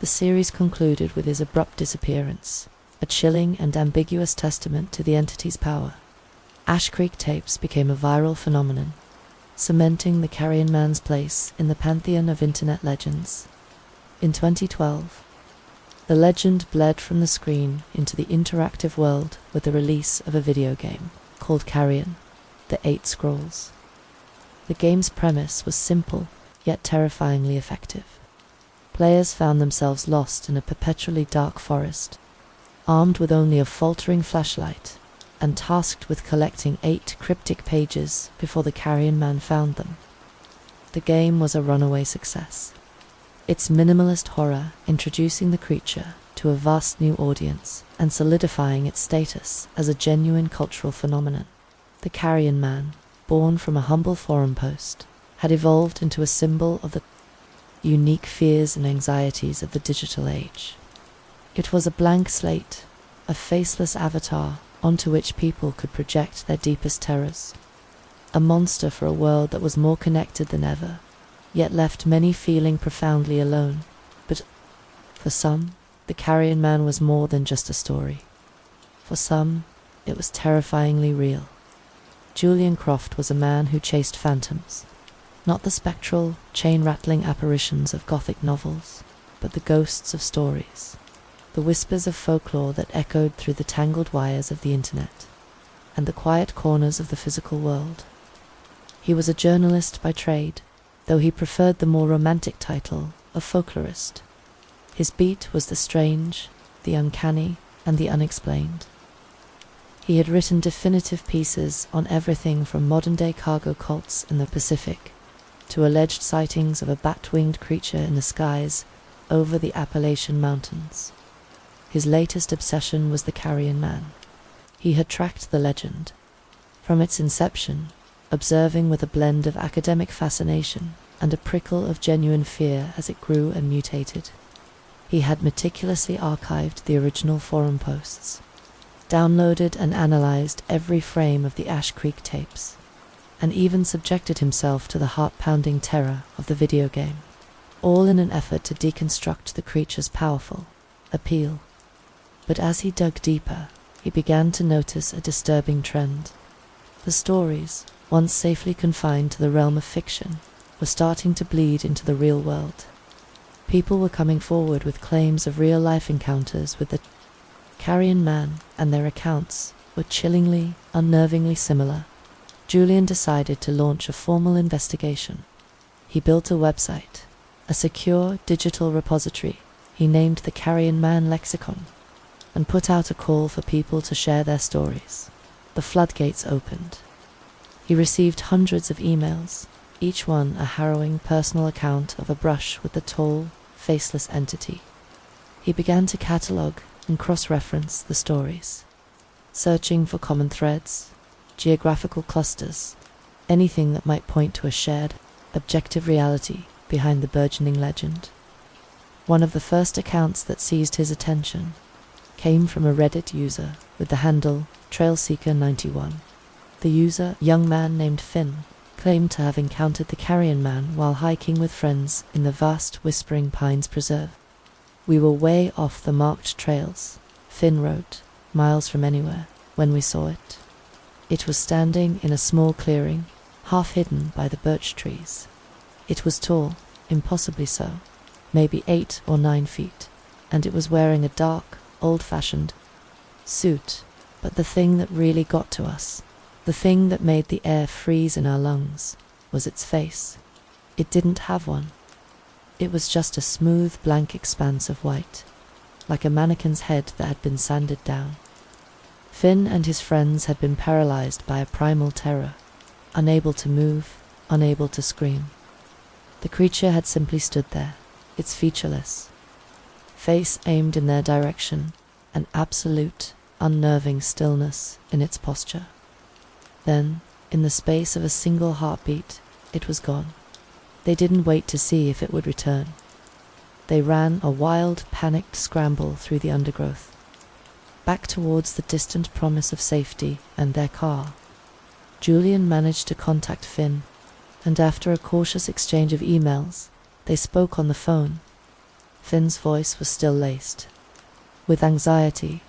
The series concluded with his abrupt disappearance, a chilling and ambiguous testament to the entity's power. Ash Creek Tapes became a viral phenomenon, cementing the Carrion Man's place in the pantheon of internet legends. In 2012, the legend bled from the screen into the interactive world with the release of a video game called Carrion, the Eight Scrolls. The game's premise was simple, yet terrifyingly effective. Players found themselves lost in a perpetually dark forest, armed with only a faltering flashlight, and tasked with collecting 8 cryptic pages before the Carrion Man found them. The game was a runaway success, its minimalist horror introducing the creature to a vast new audience and solidifying its status as a genuine cultural phenomenon. The Carrion Man, born from a humble forum post, had evolved into a symbol of the unique fears and anxieties of the digital age. It was a blank slate, a faceless avatar onto which people could project their deepest terrors. A monster for a world that was more connected than ever, yet left many feeling profoundly alone. But for some, the Carrion Man was more than just a story. For some, it was terrifyingly real. Julian Croft was a man who chased phantoms, not the spectral, chain-rattling apparitions of Gothic novels, but the ghosts of stories, the whispers of folklore that echoed through the tangled wires of the internet, and the quiet corners of the physical world. He was a journalist by trade, though he preferred the more romantic title of folklorist. His beat was the strange, the uncanny, and the unexplained. He had written definitive pieces on everything from modern-day cargo cults in the Pacific to alleged sightings of a bat-winged creature in the skies over the Appalachian Mountains. His latest obsession was the Carrion Man. He had tracked the legend from its inception, observing with a blend of academic fascination and a prickle of genuine fear as it grew and mutated. He had meticulously archived the original forum posts, downloaded and analyzed every frame of the Ash Creek tapes, and even subjected himself to the heart-pounding terror of the video game, all in an effort to deconstruct the creature's powerful appeal. But as he dug deeper, he began to notice a disturbing trend. The stories, once safely confined to the realm of fiction, were starting to bleed into the real world. People were coming forward with claims of real-life encounters with the carrion man, and their accounts were chillingly, unnervingly similar. Julian decided to launch a formal investigation. He built a website, a secure digital repository he named the Carrion Man Lexicon, and put out a call for people to share their stories. The floodgates opened. He received hundreds of emails, each one a harrowing personal account of a brush with the tall, faceless entity. He began to catalogue and cross-reference the stories, searching for common threads, geographical clusters, anything that might point to a shared, objective reality behind the burgeoning legend. One of the first accounts that seized his attention came from a Reddit user with the handle Trailseeker91. The user, a young man named Finn, claimed to have encountered the Carrion Man while hiking with friends in the vast Whispering Pines Preserve. "We were way off the marked trails," Finn wrote, "miles from anywhere, when we saw it. It was standing in a small clearing, half hidden by the birch trees. It was tall, impossibly so, maybe 8 or 9 feet, and it was wearing a dark, old-fashioned suit. But the thing that really got to us, the thing that made the air freeze in our lungs, was its face. It didn't have one. It was just a smooth, blank expanse of white, like a mannequin's head that had been sanded down." Finn and his friends had been paralyzed by a primal terror, unable to move, unable to scream. The creature had simply stood there, its featureless face aimed in their direction, an absolute, unnerving stillness in its posture. Then, in the space of a single heartbeat, it was gone. They didn't wait to see if it would return. They ran a wild, panicked scramble through the undergrowth, back towards the distant promise of safety and their car. Julian managed to contact Finn, and after a cautious exchange of emails, they spoke on the phone. Finn's voice was still laced with anxiety,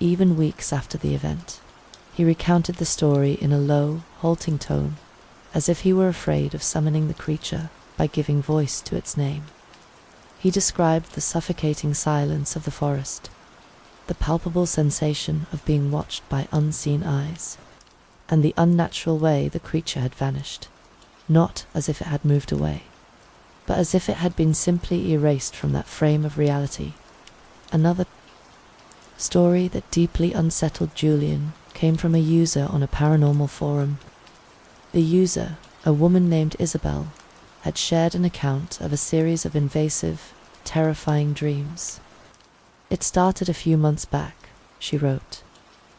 even weeks after the event. He recounted the story in a low, halting tone, as if he were afraid of summoning the creature by giving voice to its name. He described the suffocating silence of the forest, the palpable sensation of being watched by unseen eyes, and the unnatural way the creature had vanished, not as if it had moved away, but as if it had been simply erased from that frame of reality. Another story that deeply unsettled Julian came from a user on a paranormal forum. The user, a woman named Isabel, had shared an account of a series of invasive, terrifying dreams. "It started a few months back," she wrote.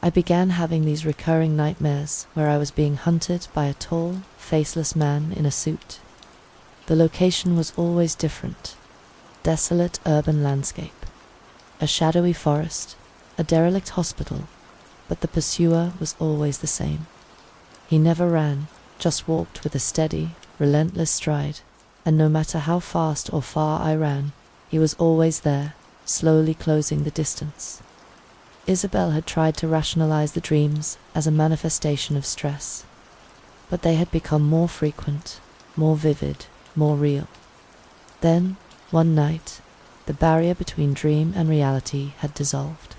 "I began having these recurring nightmares where I was being hunted by a tall, faceless man in a suit. The location was always different. Desolate urban landscape, a shadowy forest, a derelict hospital, but the pursuer was always the same. He never ran, just walked with a steady, relentless stride, and no matter how fast or far I ran, he was always there, slowly closing the distance." Isabel had tried to rationalize the dreams as a manifestation of stress, but they had become more frequent, more vivid, more real. Then, one night, the barrier between dream and reality had dissolved.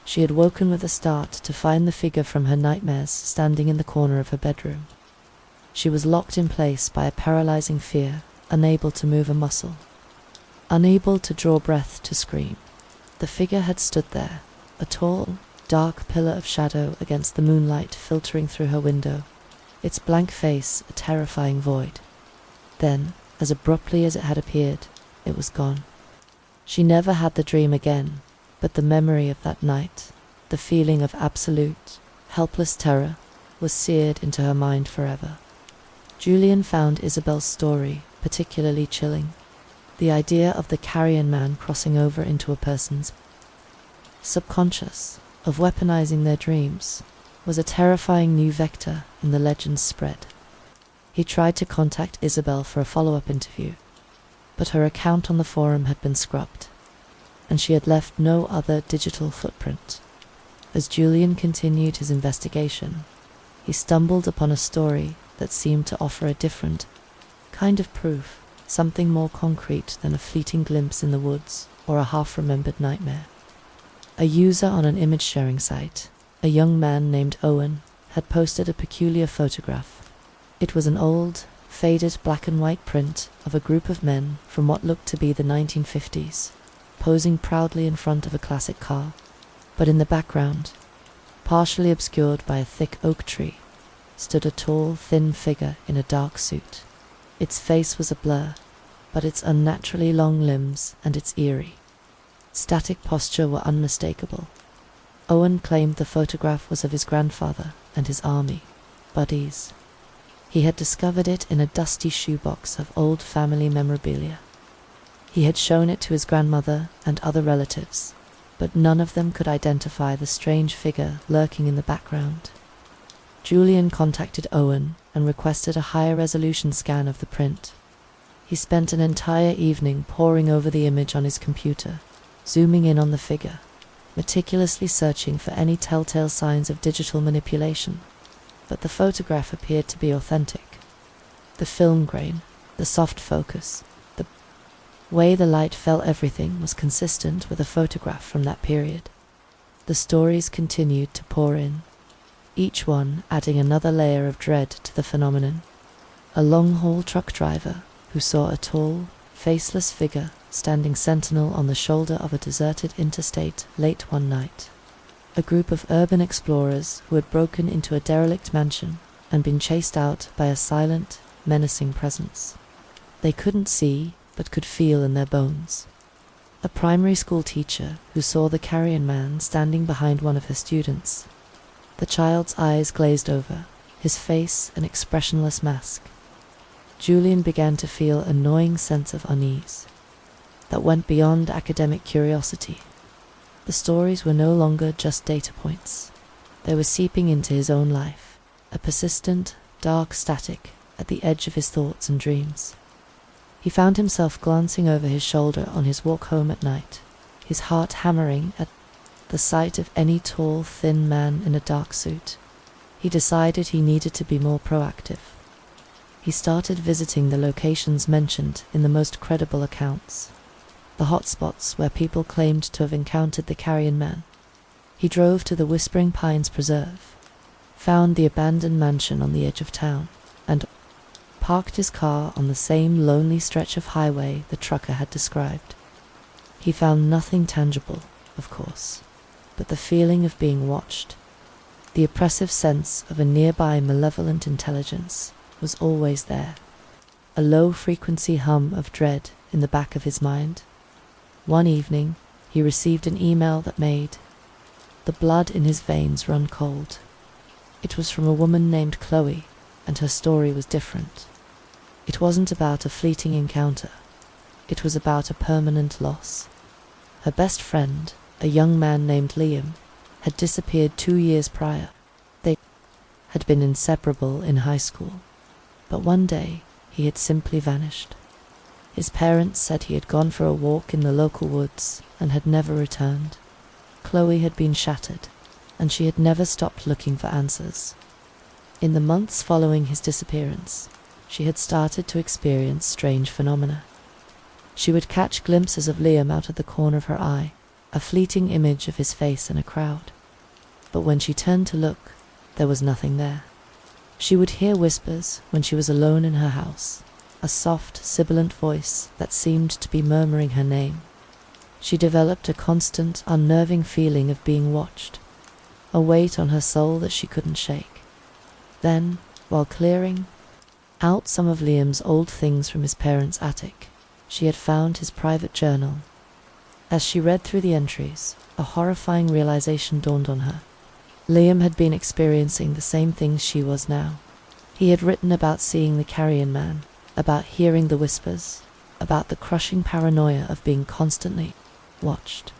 She had woken with a start to find the figure from her nightmares standing in the corner of her bedroom. She was locked in place by a paralyzing fear, unable to move a muscle, unable to draw breath to scream. The figure had stood there, a tall, dark pillar of shadow against the moonlight filtering through her window, its blank face a terrifying void. Then, as abruptly as it had appeared, it was gone. She never had the dream again, but the memory of that night, the feeling of absolute, helpless terror, was seared into her mind forever. Julian found Isabel's story particularly chilling. The idea of the carrion man crossing over into a person's subconscious, of weaponizing their dreams, was a terrifying new vector in the legend's spread. He tried to contact Isabel for a follow-up interview, but her account on the forum had been scrubbed, and she had left no other digital footprint. As Julian continued his investigation, he stumbled upon a story that seemed to offer a different, kind of proof, something more concrete than a fleeting glimpse in the woods or a half-remembered nightmare. A user on an image-sharing site, a young man named Owen, had posted a peculiar photograph. It was an old, faded black-and-white print of a group of men from what looked to be the 1950s, posing proudly in front of a classic car. But in the background, partially obscured by a thick oak tree, stood a tall, thin figure in a dark suit. Its face was a blur, but its unnaturally long limbs and its eerie, static posture were unmistakable. Owen claimed the photograph was of his grandfather and his army buddies. He had discovered it in a dusty shoebox of old family memorabilia. He had shown it to his grandmother and other relatives, but none of them could identify the strange figure lurking in the background. Julian contacted Owen and requested a higher resolution scan of the print. He spent an entire evening poring over the image on his computer, zooming in on the figure, meticulously searching for any telltale signs of digital manipulation. But the photograph appeared to be authentic. The film grain, the soft focus, the way the light fell, everything was consistent with a photograph from that period. The stories continued to pour in, each one adding another layer of dread to the phenomenon. A long-haul truck driver who saw a tall, faceless figure standing sentinel on the shoulder of a deserted interstate late one night. A group of urban explorers who had broken into a derelict mansion and been chased out by a silent, menacing presence. They couldn't see, but could feel in their bones. A primary school teacher who saw the carrion man standing behind one of her students. The child's eyes glazed over, his face an expressionless mask. Julian began to feel a gnawing sense of unease that went beyond academic curiosity. The stories were no longer just data points. They were seeping into his own life, a persistent, dark static at the edge of his thoughts and dreams. He found himself glancing over his shoulder on his walk home at night, his heart hammering at the sight of any tall, thin man in a dark suit. He decided he needed to be more proactive. He started visiting the locations mentioned in the most credible accounts, the hotspots where people claimed to have encountered the carrion man. He drove to the Whispering Pines Preserve, found the abandoned mansion on the edge of town, and parked his car on the same lonely stretch of highway the trucker had described. He found nothing tangible, of course, but the feeling of being watched, the oppressive sense of a nearby malevolent intelligence, was always there, a low-frequency hum of dread in the back of his mind. One evening, he received an email that made the blood in his veins run cold. It was from a woman named Chloe, and her story was different. It wasn't about a fleeting encounter. It was about a permanent loss. Her best friend, a young man named Liam, had disappeared 2 years prior. They had been inseparable in high school, but one day he had simply vanished. His parents said he had gone for a walk in the local woods and had never returned. Chloe had been shattered, and she had never stopped looking for answers. In the months following his disappearance, she had started to experience strange phenomena. She would catch glimpses of Liam out of the corner of her eye, a fleeting image of his face in a crowd. But when she turned to look, there was nothing there. She would hear whispers when she was alone in her house, a soft, sibilant voice that seemed to be murmuring her name. She developed a constant, unnerving feeling of being watched, a weight on her soul that she couldn't shake. Then, while clearing out some of Liam's old things from his parents' attic, she had found his private journal. As she read through the entries, a horrifying realization dawned on her. Liam had been experiencing the same things she was now. He had written about seeing the carrion man, about hearing the whispers, about the crushing paranoia of being constantly watched.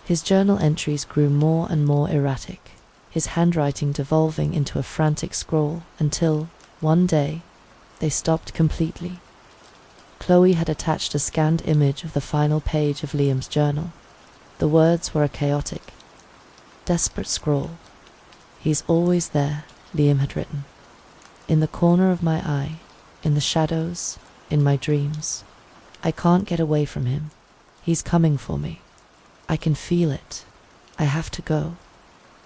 His journal entries grew more and more erratic, his handwriting devolving into a frantic scrawl until, one day, they stopped completely. Chloe had attached a scanned image of the final page of Liam's journal. The words were a chaotic, desperate scrawl. "He's always there," Liam had written. "In the corner of my eye, in the shadows, in my dreams. I can't get away from him. He's coming for me. I can feel it. I have to go.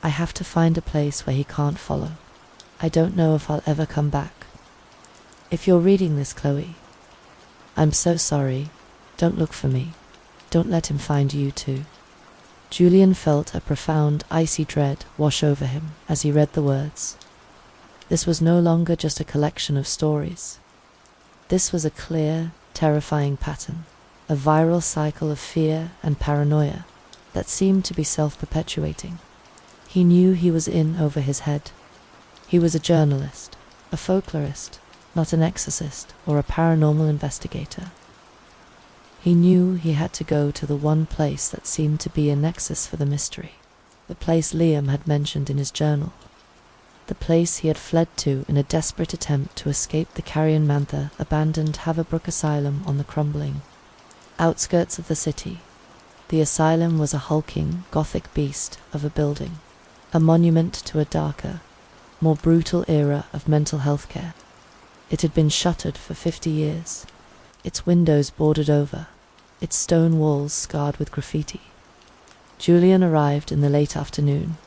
I have to find a place where he can't follow. I don't know if I'll ever come back. If you're reading this, Chloe, I'm so sorry. Don't look for me. Don't let him find you too. Julian felt a profound, icy dread wash over him as he read the words. This was no longer just a collection of stories. This was a clear, terrifying pattern, a viral cycle of fear and paranoia that seemed to be self-perpetuating. He knew he was in over his head. He was a journalist, a folklorist, not an exorcist or a paranormal investigator. He knew he had to go to the one place that seemed to be a nexus for the mystery, the place Liam had mentioned in his journal, the place he had fled to in a desperate attempt to escape the Carrion Mantha abandoned Haverbrook Asylum on the crumbling outskirts of the city. The asylum was a hulking, gothic beast of a building, a monument to a darker, more brutal era of mental health care. It had been shuttered for 50 years, its windows boarded over, its stone walls scarred with graffiti. Julian arrived in the late afternoon,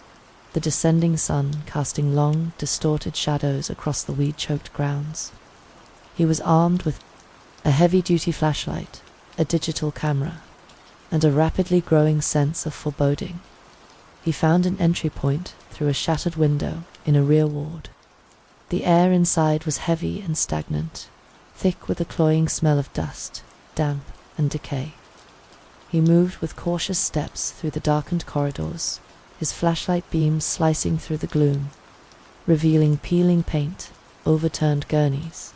the descending sun casting long, distorted shadows across the weed-choked grounds. He was armed with a heavy-duty flashlight, a digital camera, and a rapidly growing sense of foreboding. He found an entry point through a shattered window in a rear ward. The air inside was heavy and stagnant, thick with the cloying smell of dust, damp, and decay. He moved with cautious steps through the darkened corridors, his flashlight beams slicing through the gloom, revealing peeling paint, overturned gurneys,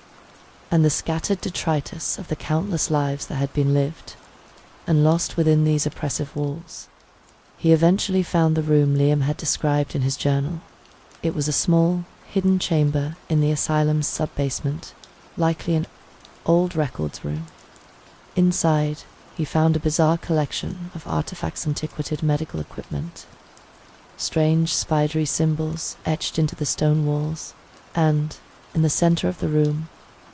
and the scattered detritus of the countless lives that had been lived and lost within these oppressive walls. He eventually found the room Liam had described in his journal. It was a small, hidden chamber in the asylum's sub-basement, likely an old records room. Inside, he found a bizarre collection of artifacts, antiquated medical equipment, strange spidery symbols etched into the stone walls, and, in the center of the room,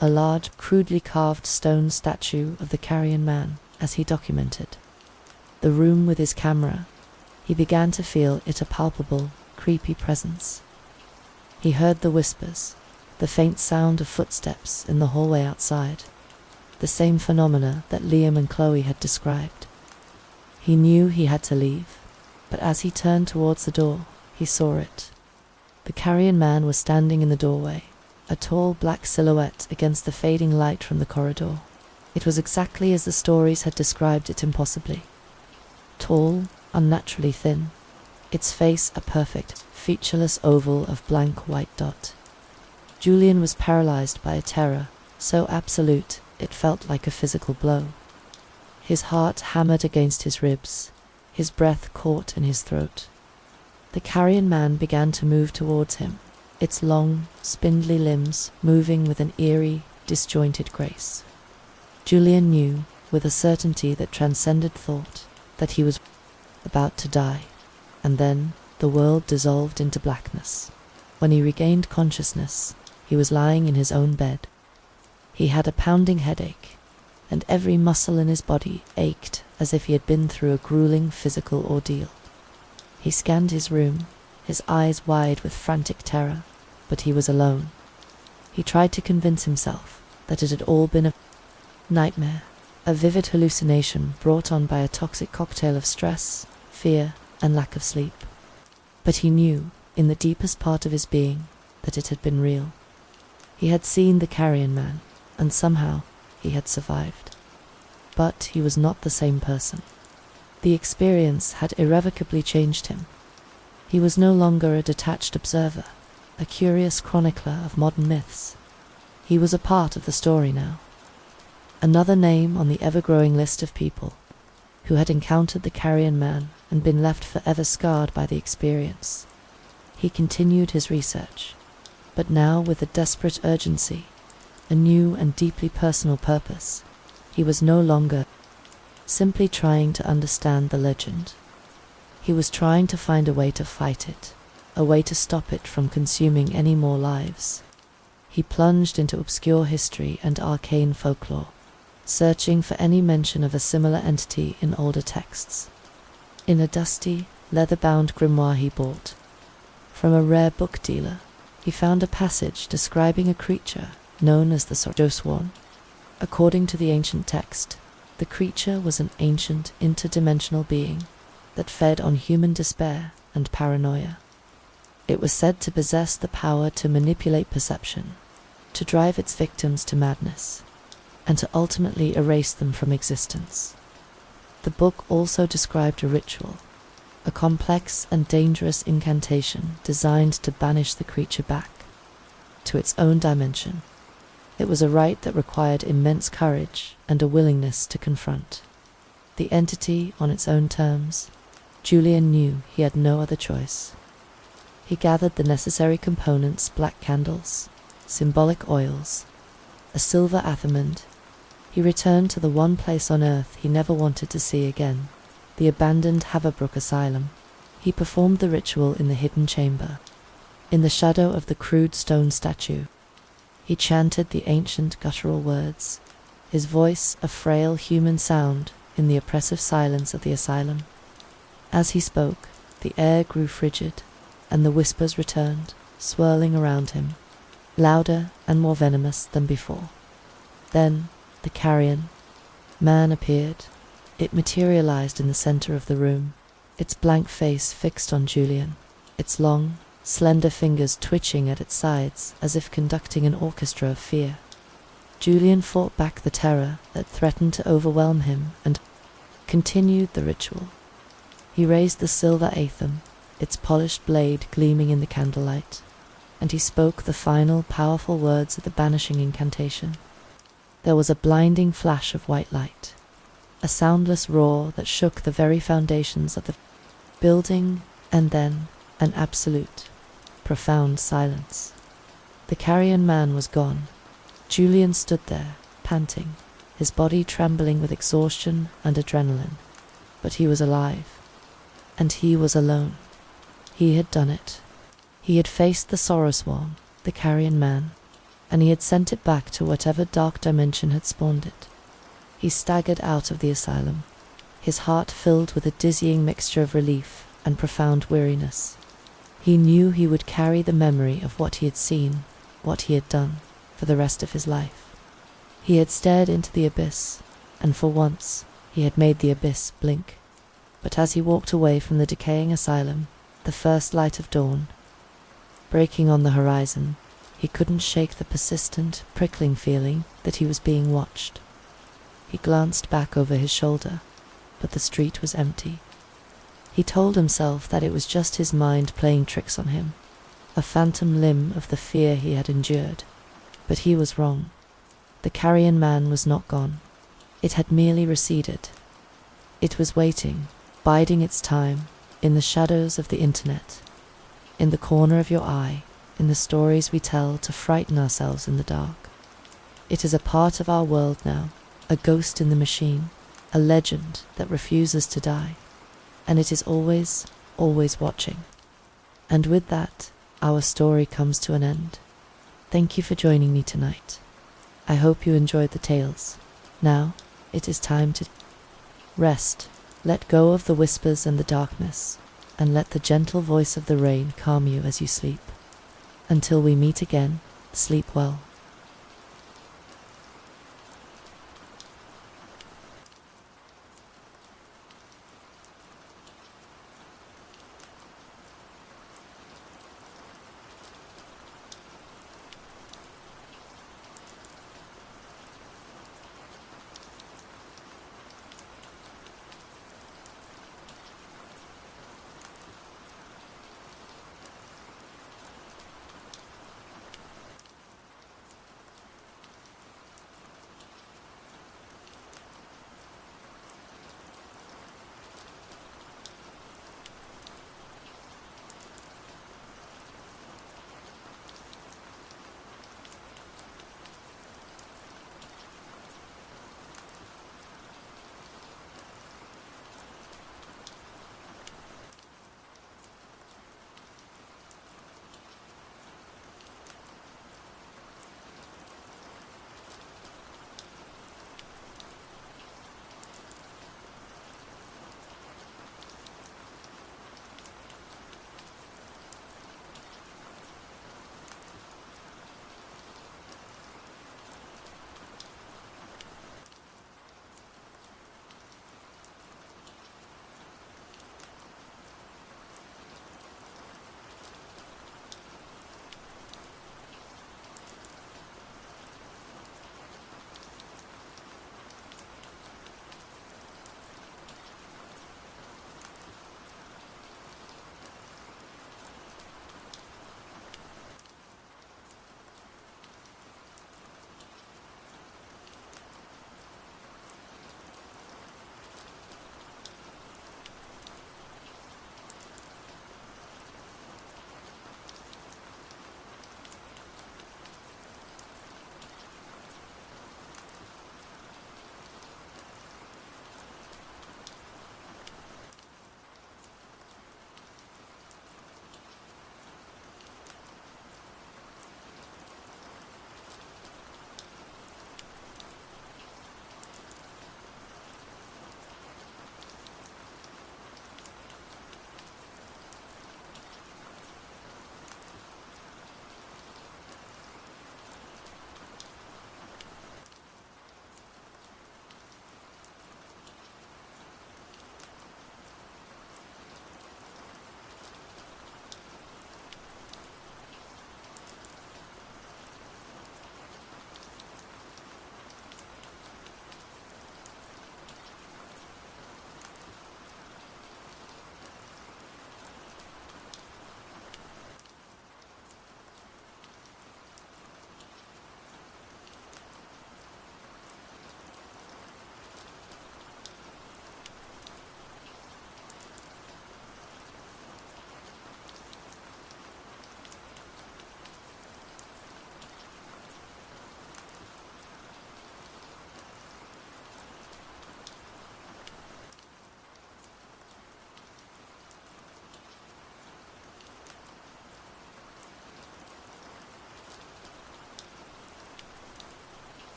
a large, crudely carved stone statue of the Carrion Man, as he documented the room with his camera. He began to feel it a palpable, creepy presence. He heard the whispers, the faint sound of footsteps in the hallway outside, the same phenomena that Liam and Chloe had described. He knew he had to leave, but as he turned towards the door, he saw it. The Carrion Man was standing in the doorway, a tall black silhouette against the fading light from the corridor. It was exactly as the stories had described it impossibly. Tall, unnaturally thin, its face a perfect, featureless oval of blank white dot. Julian was paralyzed by a terror so absolute it felt like a physical blow. His heart hammered against his ribs, his breath caught in his throat. The Carrion Man began to move towards him, its long, spindly limbs moving with an eerie, disjointed grace. Julian knew, with a certainty that transcended thought, that he was about to die, and then the world dissolved into blackness. When he regained consciousness, he was lying in his own bed. He had a pounding headache, and every muscle in his body ached as if he had been through a grueling physical ordeal. He scanned his room, his eyes wide with frantic terror, but he was alone. He tried to convince himself that it had all been a nightmare, a vivid hallucination brought on by a toxic cocktail of stress, fear, and lack of sleep. But he knew, in the deepest part of his being, that it had been real. He had seen the Carrion Man, and somehow he had survived. But he was not the same person. The experience had irrevocably changed him. He was no longer a detached observer, a curious chronicler of modern myths. He was a part of the story now. Another name on the ever-growing list of people who had encountered the Carrion Man and been left forever scarred by the experience. He continued his research, but now with a desperate urgency, a new and deeply personal purpose. He was no longer simply trying to understand the legend. He was trying to find a way to fight it, a way to stop it from consuming any more lives. He plunged into obscure history and arcane folklore, searching for any mention of a similar entity in older texts. In a dusty, leather-bound grimoire he bought from a rare book dealer, he found a passage describing a creature known as the Sworn. According to the ancient text, the creature was an ancient, interdimensional being that fed on human despair and paranoia. It was said to possess the power to manipulate perception, to drive its victims to madness, and to ultimately erase them from existence. The book also described a ritual, a complex and dangerous incantation designed to banish the creature back to its own dimension. It was a rite that required immense courage and a willingness to confront the entity on its own terms. Julian knew he had no other choice. He gathered the necessary components: black candles, symbolic oils, a silver athament. He returned to the one place on earth he never wanted to see again, the abandoned Haverbrook Asylum. He performed the ritual in the hidden chamber, in the shadow of the crude stone statue. He chanted the ancient guttural words, his voice a frail human sound in the oppressive silence of the asylum. As he spoke, the air grew frigid, and the whispers returned, swirling around him, louder and more venomous than before. Then the carrion man appeared. It materialized in the center of the room, its blank face fixed on Julian, its long, slender fingers twitching at its sides as if conducting an orchestra of fear. Julian fought back the terror that threatened to overwhelm him and continued the ritual. He raised the silver aetham, its polished blade gleaming in the candlelight, and he spoke the final, powerful words of the banishing incantation. There was a blinding flash of white light, a soundless roar that shook the very foundations of the building, and then an absolute, profound silence. The carrion man was gone. Julian stood there, panting, his body trembling with exhaustion and adrenaline. But he was alive, and he was alone. He had done it. He had faced the Sworn, the carrion man, and he had sent it back to whatever dark dimension had spawned it. He staggered out of the asylum, his heart filled with a dizzying mixture of relief and profound weariness. He knew he would carry the memory of what he had seen, what he had done, for the rest of his life. He had stared into the abyss, and for once he had made the abyss blink. But as he walked away from the decaying asylum, the first light of dawn breaking on the horizon, he couldn't shake the persistent, prickling feeling that he was being watched. He glanced back over his shoulder, but the street was empty. He told himself that it was just his mind playing tricks on him, a phantom limb of the fear he had endured. But he was wrong. The carrion man was not gone. It had merely receded. It was waiting, biding its time, in the shadows of the internet, in the corner of your eye, in the stories we tell to frighten ourselves in the dark. It is a part of our world now, a ghost in the machine, a legend that refuses to die, and it is always, always watching. And with that, our story comes to an end. Thank you for joining me tonight. I hope you enjoyed the tales. Now, it is time to rest. Let go of the whispers and the darkness, and let the gentle voice of the rain calm you as you sleep. Until we meet again, sleep well.